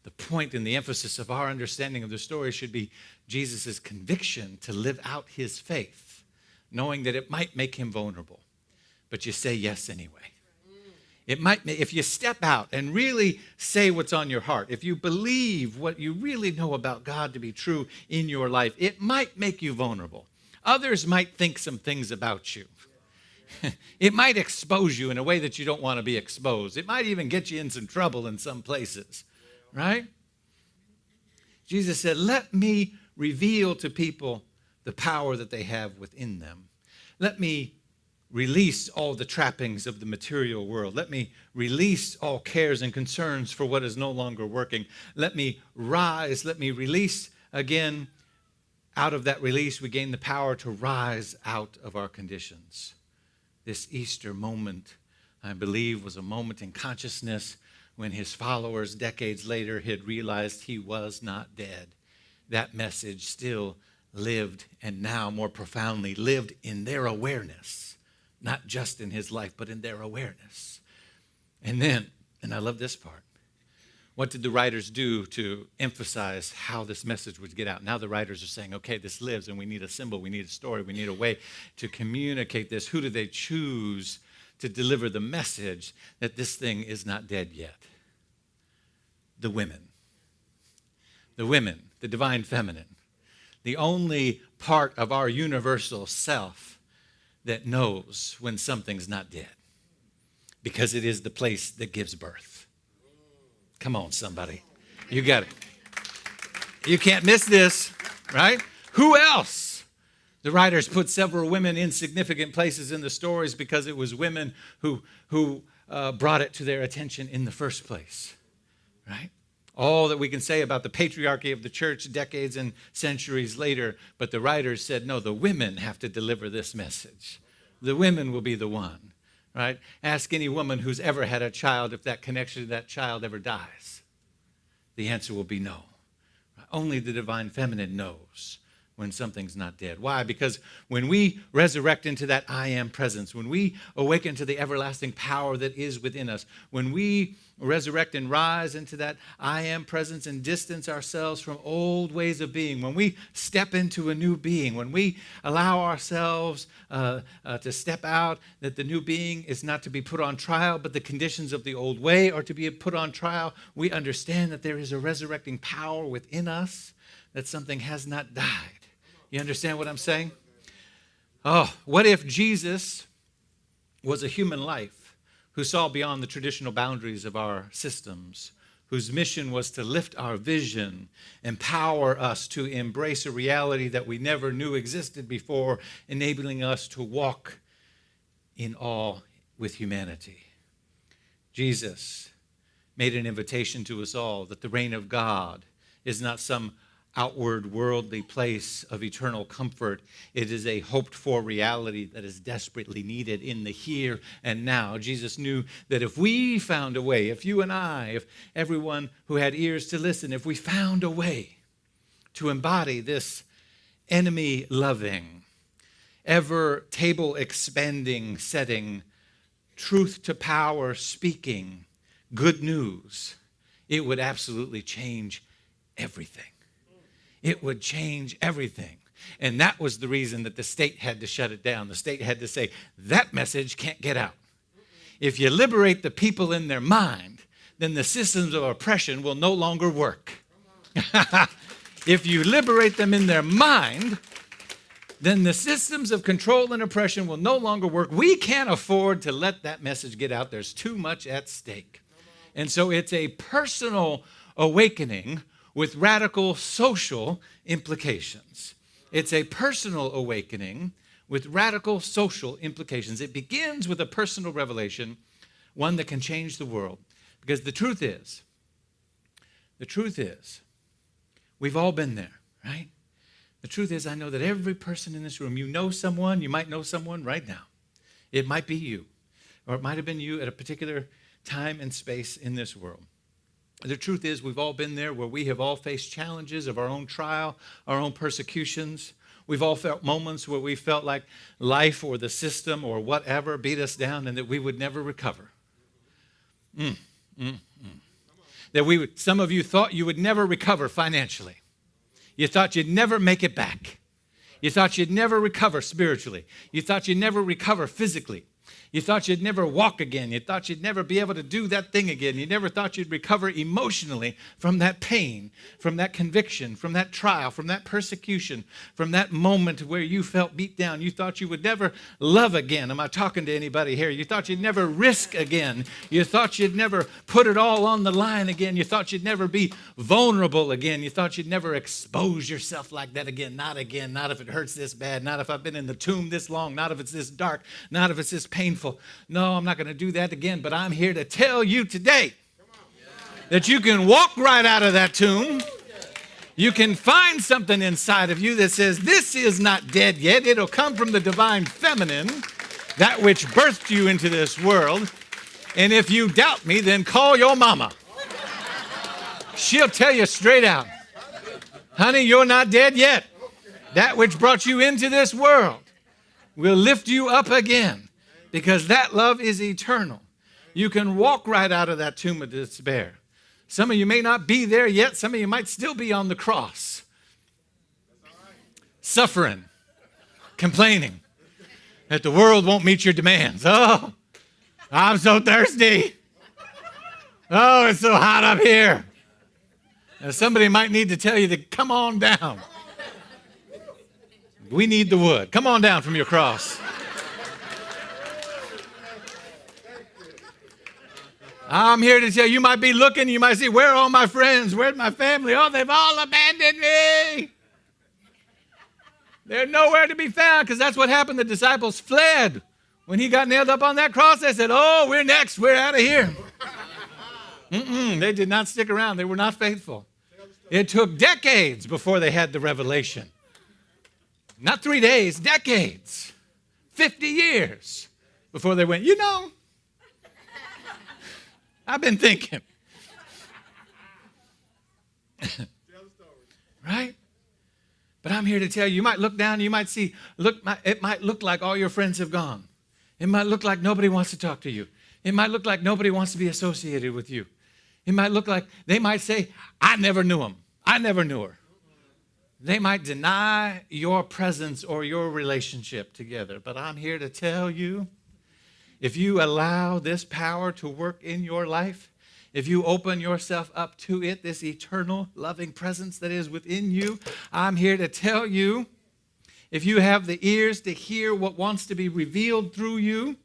The point and the emphasis of our understanding of the story should be Jesus' conviction to live out his faith, knowing that it might make him vulnerable, but you say yes anyway. It might, if you step out and really say what's on your heart, if you believe what you really know about God to be true in your life, it might make you vulnerable. Others might think some things about you. It might expose you in a way that you don't want to be exposed. It might even get you in some trouble in some places, right? Jesus said, let me reveal to people the power that they have within them. Let me release all the trappings of the material world. Let me release all cares and concerns for what is no longer working. Let me rise. Let me release again. Out of that release, we gain the power to rise out of our conditions. This Easter moment, I believe, was a moment in consciousness when his followers decades later had realized he was not dead. That message still lived, and now more profoundly lived in their awareness. Not just in his life, but in their awareness. And then, and I love this part, what did the writers do to emphasize how this message would get out? Now the writers are saying, okay, this lives, and we need a symbol, we need a story, we need a way to communicate this. Who do they choose to deliver the message that this thing is not dead yet? The women. The women, the divine feminine. The only part of our universal self that knows when something's not dead, because it is the place that gives birth. Come on, somebody. You got it. You can't miss this, right? Who else? The writers put several women in significant places in the stories because it was women who brought it to their attention in the first place, right? All that we can say about the patriarchy of the church decades and centuries later, but the writers said, no, the women have to deliver this message. The women will be the one, right? Ask any woman who's ever had a child if that connection to that child ever dies. The answer will be no. Only the divine feminine knows when something's not dead. Why? Because when we resurrect into that I am presence, when we awaken to the everlasting power that is within us, when we resurrect and rise into that I am presence and distance ourselves from old ways of being, when we step into a new being, when we allow ourselves to step out, that the new being is not to be put on trial, but the conditions of the old way are to be put on trial, we understand that there is a resurrecting power within us, that something has not died. You understand what I'm saying? Oh, what if Jesus was a human life who saw beyond the traditional boundaries of our systems, whose mission was to lift our vision, empower us to embrace a reality that we never knew existed before, enabling us to walk in awe with humanity. Jesus made an invitation to us all that the reign of God is not some outward worldly place of eternal comfort. It is a hoped-for reality that is desperately needed in the here and now. Jesus knew that if we found a way, if you and I, if everyone who had ears to listen, if we found a way to embody this enemy-loving, ever table-expanding setting, truth to power speaking, good news, it would absolutely change everything. It would change everything. And that was the reason that the state had to shut it down. The state had to say, that message can't get out. If you liberate the people in their mind, then the systems of oppression will no longer work. If you liberate them in their mind, then the systems of control and oppression will no longer work. We can't afford to let that message get out. There's too much at stake. And so it's a personal awakening with radical social implications. It's a personal awakening with radical social implications. It begins with a personal revelation, one that can change the world. Because the truth is, we've all been there, right? The truth is, I know that every person in this room, you know someone, you might know someone right now. It might be you, or it might have been you at a particular time and space in this world. The truth is, we've all been there where we have all faced challenges of our own trial, our own persecutions. We've all felt moments where we felt like life or the system or whatever beat us down and that we would never recover. That some of you thought you would never recover financially. You thought you'd never make it back. You thought you'd never recover spiritually. You thought you'd never recover physically. You thought you'd never walk again. You thought you'd never be able to do that thing again. You never thought you'd recover emotionally from that pain, from that conviction, from that trial, from that persecution, from that moment where you felt beat down. You thought you would never love again. Am I talking to anybody here? You thought you'd never risk again. You thought you'd never put it all on the line again. You thought you'd never be vulnerable again. You thought you'd never expose yourself like that again. Not again. Not if it hurts this bad. Not if I've been in the tomb this long. Not if it's this dark. Not if it's this painful. No, I'm not going to do that again, but I'm here to tell you today that you can walk right out of that tomb. You can find something inside of you that says, this is not dead yet. It'll come from the divine feminine, that which birthed you into this world. And if you doubt me, then call your mama. She'll tell you straight out, honey, you're not dead yet. That which brought you into this world will lift you up again. Because that love is eternal. You can walk right out of that tomb of despair. Some of you may not be there yet. Some of you might still be on the cross. Suffering, complaining that the world won't meet your demands. Oh, I'm so thirsty. Oh, it's so hot up here. Now, somebody might need to tell you to come on down. We need the wood. Come on down from your cross. I'm here to tell you, you might be looking, you might see, where are all my friends? Where's my family? Oh, they've all abandoned me. They're nowhere to be found, because that's what happened. The disciples fled. When he got nailed up on that cross, they said, oh, we're next. We're out of here. They did not stick around. They were not faithful. It took decades before they had the revelation. Not 3 days, decades. 50 years before they went, I've been thinking. Right? But I'm here to tell you, you might look down, you might see, it might look like all your friends have gone. It might look like nobody wants to talk to you. It might look like nobody wants to be associated with you. It might look like they might say, I never knew him. I never knew her. They might deny your presence or your relationship together. But I'm here to tell you, if you allow this power to work in your life, if you open yourself up to it, this eternal loving presence that is within you, I'm here to tell you, if you have the ears to hear what wants to be revealed through you,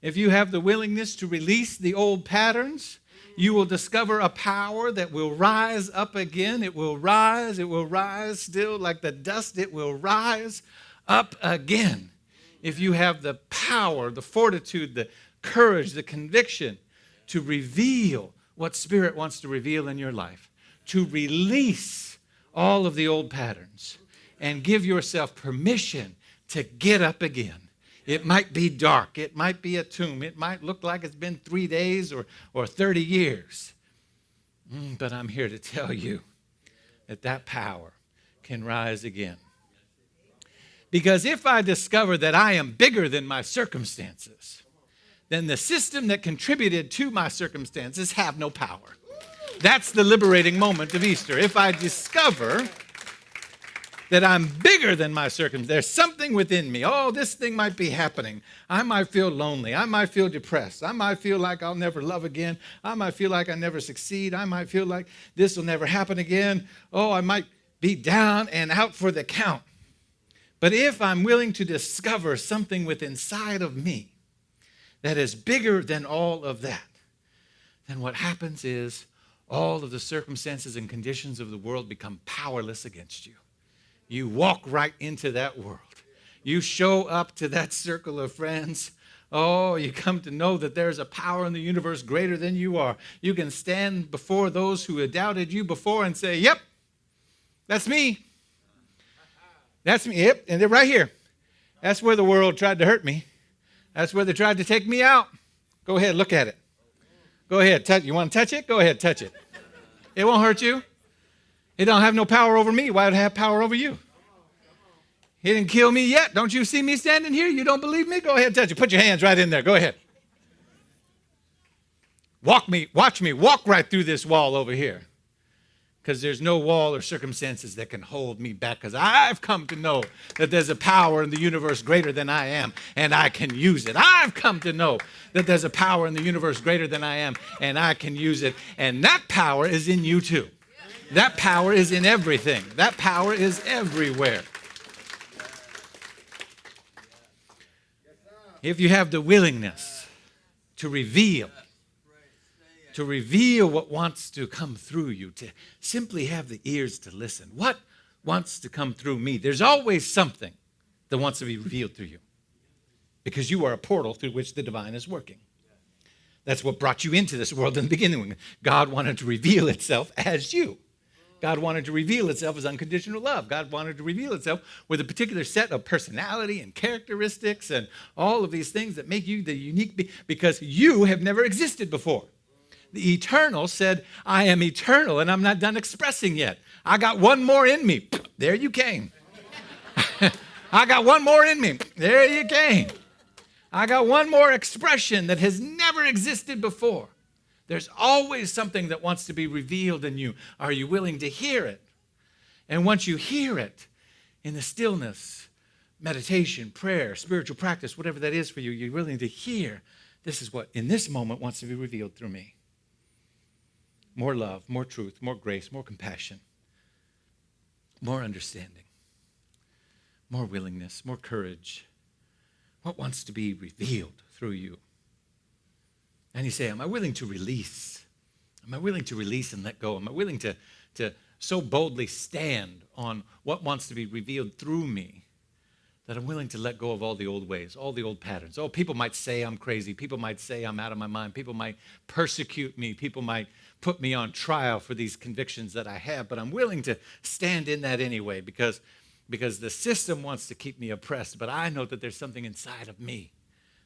if you have the willingness to release the old patterns, you will discover a power that will rise up again. It will rise still like the dust. It will rise up again. If you have the power, the fortitude, the courage, the conviction to reveal what Spirit wants to reveal in your life, to release all of the old patterns and give yourself permission to get up again. It might be dark. It might be a tomb. It might look like it's been 3 days or 30 years. But I'm here to tell you that power can rise again. Because if I discover that I am bigger than my circumstances, then the system that contributed to my circumstances have no power. That's the liberating moment of Easter. If I discover that I'm bigger than my circumstances, there's something within me. Oh, this thing might be happening. I might feel lonely. I might feel depressed. I might feel like I'll never love again. I might feel like I never succeed. I might feel like this will never happen again. Oh, I might be down and out for the count. But if I'm willing to discover something within inside of me that is bigger than all of that, then what happens is all of the circumstances and conditions of the world become powerless against you. You walk right into that world. You show up to that circle of friends. Oh, you come to know that there's a power in the universe greater than you are. You can stand before those who had doubted you before and say, yep, that's me. That's me. Yep, and they're right here. That's where the world tried to hurt me. That's where they tried to take me out. Go ahead, look at it. Go ahead, touch. You want to touch it? Go ahead, touch it. It won't hurt you. It don't have no power over me. Why would it have power over you? He didn't kill me yet. Don't you see me standing here? You don't believe me? Go ahead, touch it. Put your hands right in there. Go ahead. Watch me walk right through this wall over here. Because there's no wall or circumstances that can hold me back. Because I've come to know that there's a power in the universe greater than I am, and I can use it. I've come to know that there's a power in the universe greater than I am, and I can use it. And that power is in you too. That power is in everything. That power is everywhere. If you have the willingness to reveal what wants to come through you, to simply have the ears to listen. What wants to come through me? There's always something that wants to be revealed through you because you are a portal through which the divine is working. That's what brought you into this world in the beginning. God wanted to reveal itself as you. God wanted to reveal itself as unconditional love. God wanted to reveal itself with a particular set of personality and characteristics and all of these things that make you the unique because you have never existed before. The eternal said, I am eternal and I'm not done expressing yet. I got one more in me. There you came. I got one more in me. There you came. I got one more expression that has never existed before. There's always something that wants to be revealed in you. Are you willing to hear it? And once you hear it in the stillness, meditation, prayer, spiritual practice, whatever that is for you, you're willing to hear, this is what in this moment wants to be revealed through me. More love, more truth, more grace, more compassion, more understanding, more willingness, more courage. What wants to be revealed through you? And you say, am I willing to release? Am I willing to release and let go? Am I willing to so boldly stand on what wants to be revealed through me that I'm willing to let go of all the old ways, all the old patterns? Oh, people might say I'm crazy. People might say I'm out of my mind. People might persecute me. People might put me on trial for these convictions that I have, but I'm willing to stand in that anyway because the system wants to keep me oppressed, but I know that there's something inside of me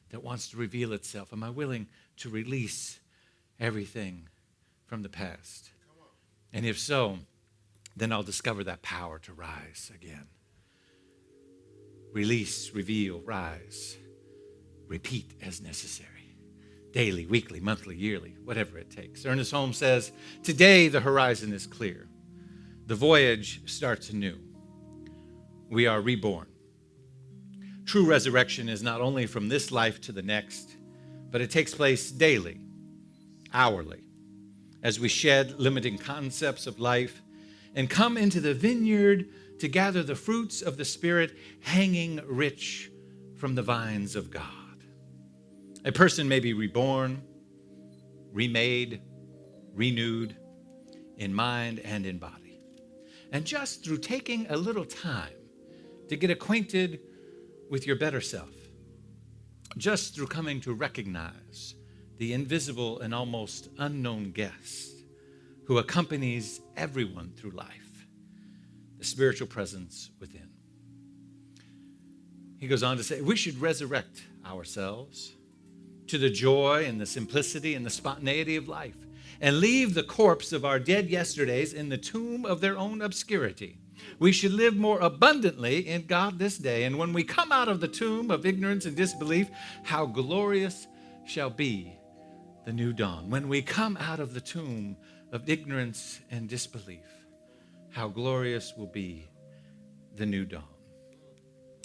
that wants to reveal itself. Am I willing to release everything from the past? And if so, then I'll discover that power to rise again. Release, reveal, rise. Repeat as necessary. Daily, weekly, monthly, yearly, whatever it takes. Ernest Holmes says, today the horizon is clear. The voyage starts anew. We are reborn. True resurrection is not only from this life to the next, but it takes place daily, hourly, as we shed limiting concepts of life and come into the vineyard to gather the fruits of the Spirit hanging rich from the vines of God. A person may be reborn, remade, renewed in mind and in body. And just through taking a little time to get acquainted with your better self, just through coming to recognize the invisible and almost unknown guest who accompanies everyone through life, the spiritual presence within. He goes on to say, we should resurrect ourselves to the joy and the simplicity and the spontaneity of life and leave the corpse of our dead yesterdays in the tomb of their own obscurity. We should live more abundantly in God this day. And when we come out of the tomb of ignorance and disbelief, how glorious shall be the new dawn. When we come out of the tomb of ignorance and disbelief, how glorious will be the new dawn.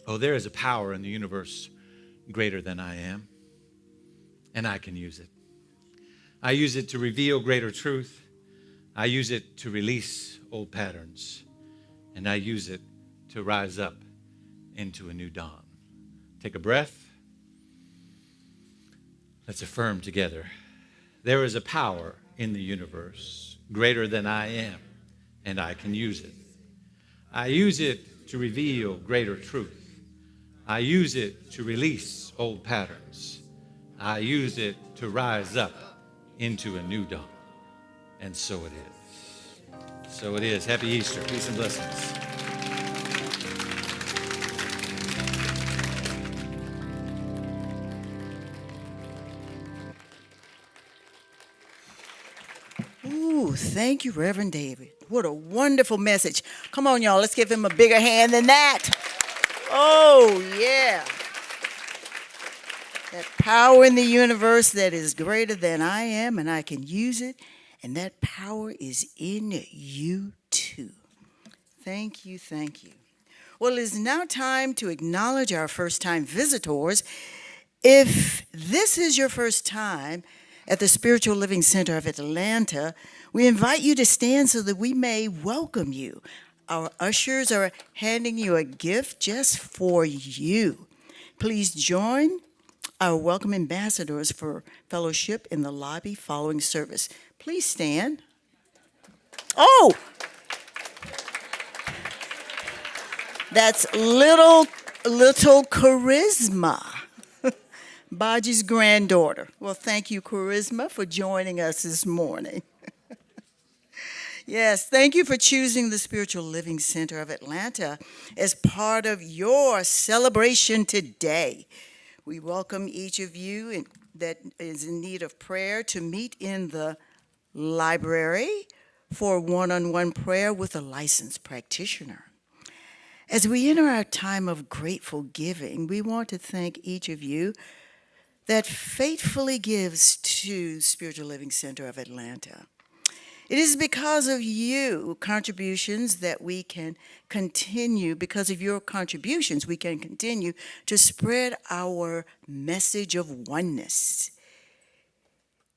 Oh, there is a power in the universe greater than I am, and I can use it. I use it to reveal greater truth. I use it to release old patterns. And I use it to rise up into a new dawn. Take a breath. Let's affirm together. There is a power in the universe greater than I am, and I can use it. I use it to reveal greater truth. I use it to release old patterns. I use it to rise up into a new dawn. And so it is. So it is. Happy Easter. Peace and blessings. Ooh, thank you, Reverend David. What a wonderful message. Come on, y'all, let's give him a bigger hand than that. Oh, yeah. That power in the universe that is greater than I am, and I can use it, and that power is in you too. Thank you, thank you. Well, it is now time to acknowledge our first-time visitors. If this is your first time at the Spiritual Living Center of Atlanta, we invite you to stand so that we may welcome you. Our ushers are handing you a gift just for you. Please join our welcome ambassadors for fellowship in the lobby following service. Please stand. Oh! That's little Charisma, Baji's granddaughter. Well, thank you, Charisma, for joining us this morning. Yes, thank you for choosing the Spiritual Living Center of Atlanta as part of your celebration today. We welcome each of you that is in need of prayer to meet in the library for one-on-one prayer with a licensed practitioner. As we enter our time of grateful giving, we want to thank each of you that faithfully gives to Spiritual Living Center of Atlanta. It is because of you contributions that we can continue, because of your contributions, we can continue to spread our message of oneness.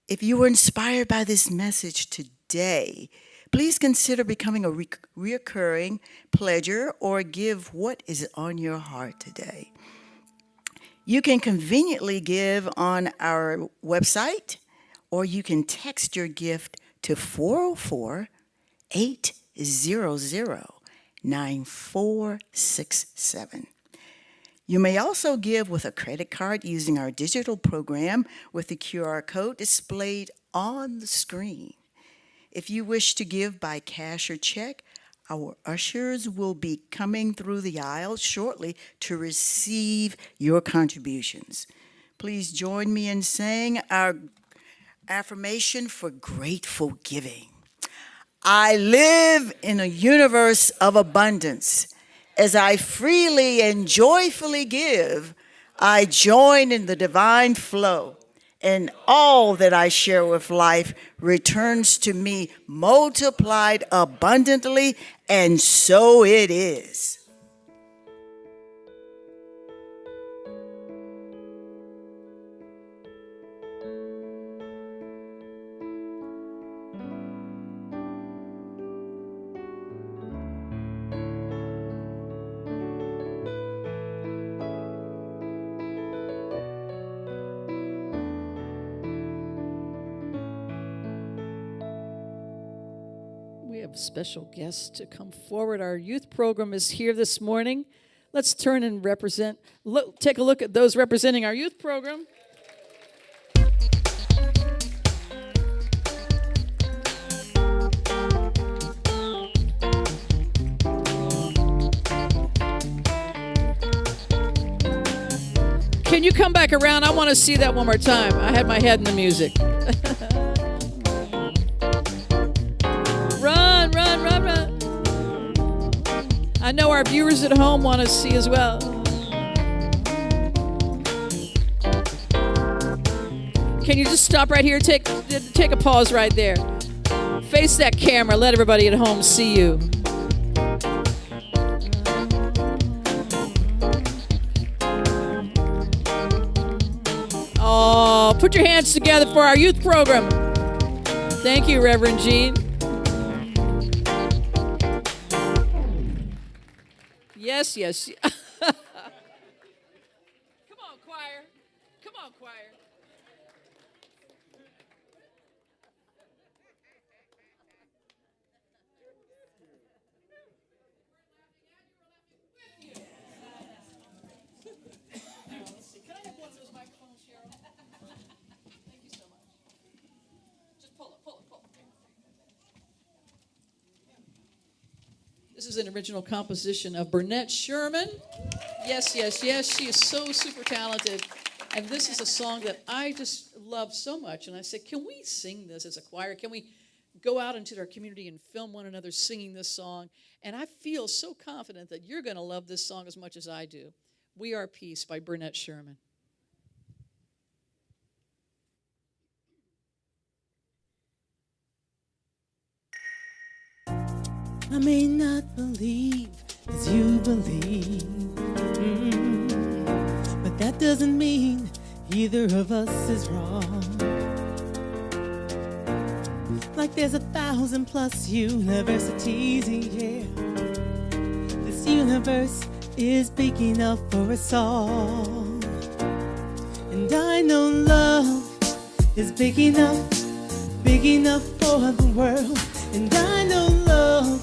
If you were inspired by this message today, please consider becoming a recurring pledger or give what is on your heart today. You can conveniently give on our website, or you can text your gift to 404-800-9467. You may also give with a credit card using our digital program with the QR code displayed on the screen. If you wish to give by cash or check, our ushers will be coming through the aisle shortly to receive your contributions. Please join me in saying our affirmation for grateful giving. I live in a universe of abundance. As I freely and joyfully give, I join in the divine flow, and all that I share with life returns to me multiplied abundantly, and so it is. We have special guests to come forward. Our youth program is here this morning. Let's turn and take a look at those representing our youth program. Can you come back around? I want to see that one more time. I had my head in the music. Run, run, run, run. I know our viewers at home want to see as well. Can you just stop right here? Take a pause right there. Face that camera. Let everybody at home see you. Oh, put your hands together for our youth program. Thank you, Reverend Jean. Yes, yes. Come on, choir. Come on, choir. This is an original composition of Burnett Sherman. Yes, yes, yes. She is so super talented. And this is a song that I just love so much. And I said, can we sing this as a choir? Can we go out into our community and film one another singing this song? And I feel so confident that you're going to love this song as much as I do. We Are Peace by Burnett Sherman. I may not believe as you believe, but that doesn't mean either of us is wrong. Like there's 1,000+ universities, yeah. This universe is big enough for us all. And I know love is big enough for the world. And I know love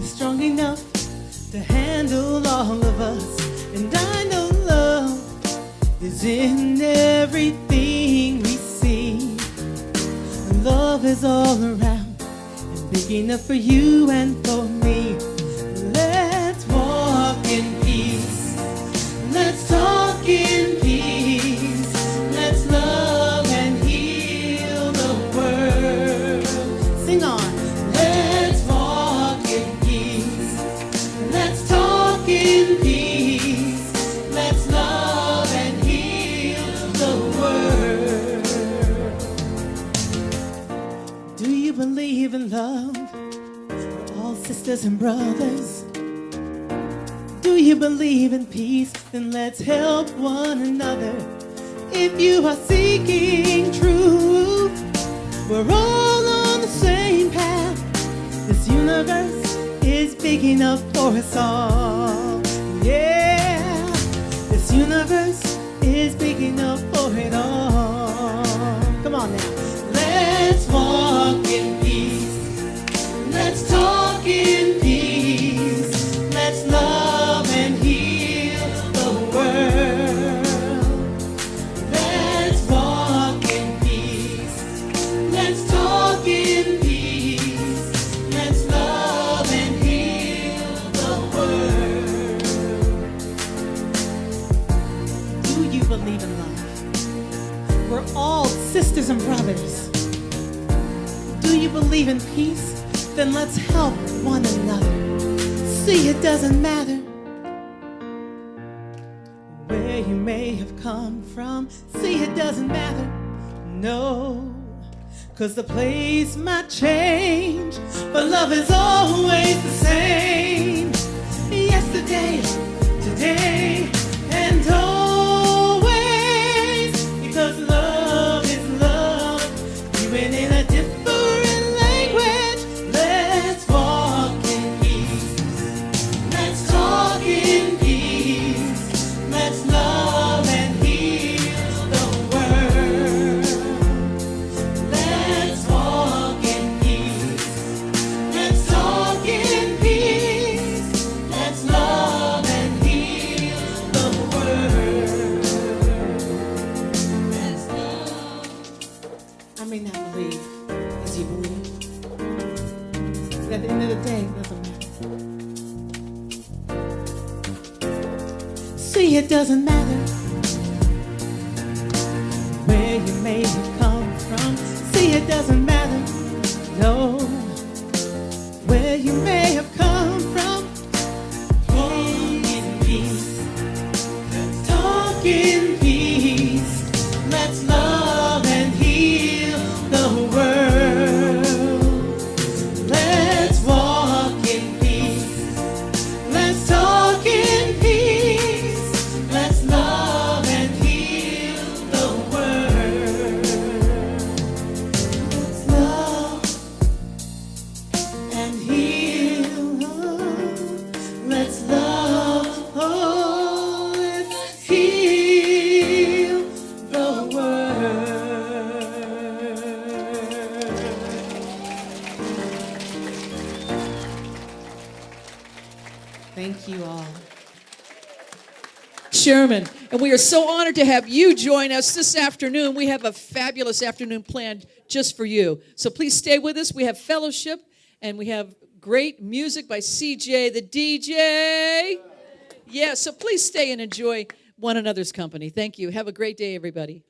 is strong enough to handle all of us. And I know love is in everything we see. And love is all around and big enough for you and for me. Let's walk in peace. Let's talk in peace. Let's love and heal the world. Sing on. Let's walk in peace. Let's talk in peace. Let's love and heal the world. Do you believe in love for all sisters and brothers? Do you believe in peace? Then let's help one another. If you are seeking truth, we're all on the same path. This universe is big enough for us all. Yeah, this universe is big enough for it all. Come on now. Let's walk in peace. Let's talk in peace. Let's love and heal the world. Let's walk in peace. Let's talk in peace. Let's love and heal the world. Do you believe in love? We're all sisters and brothers. Do you believe in peace? Then let's help one another. See, it doesn't matter where you may have come from. See, it doesn't matter, no, 'cause the place might change, but love is always the same. Yesterday, today, and always, because love is love, even in a different language. Let's walk in peace. Let's talk in peace. Let's love and heal the world. Let's walk in peace. Let's talk in peace. Let's love and heal the world. Let's love. I may not believe as you believe. But at the end of the day, it doesn't matter. See, it doesn't matter where you may have come from. See, it doesn't matter, no, where you may have come from. Talk in peace. Let's talk in peace. Let's love and heal the world. Let's walk in peace. Let's talk in peace. Let's love and heal the world. Let's love and heal. Let's love. Oh, let's heal the world. Thank you all. Sherman. And we are so honored to have you join us this afternoon. We have a fabulous afternoon planned just for you. So please stay with us. We have fellowship and we have great music by CJ the DJ. Yeah, so please stay and enjoy one another's company. Thank you. Have a great day, everybody.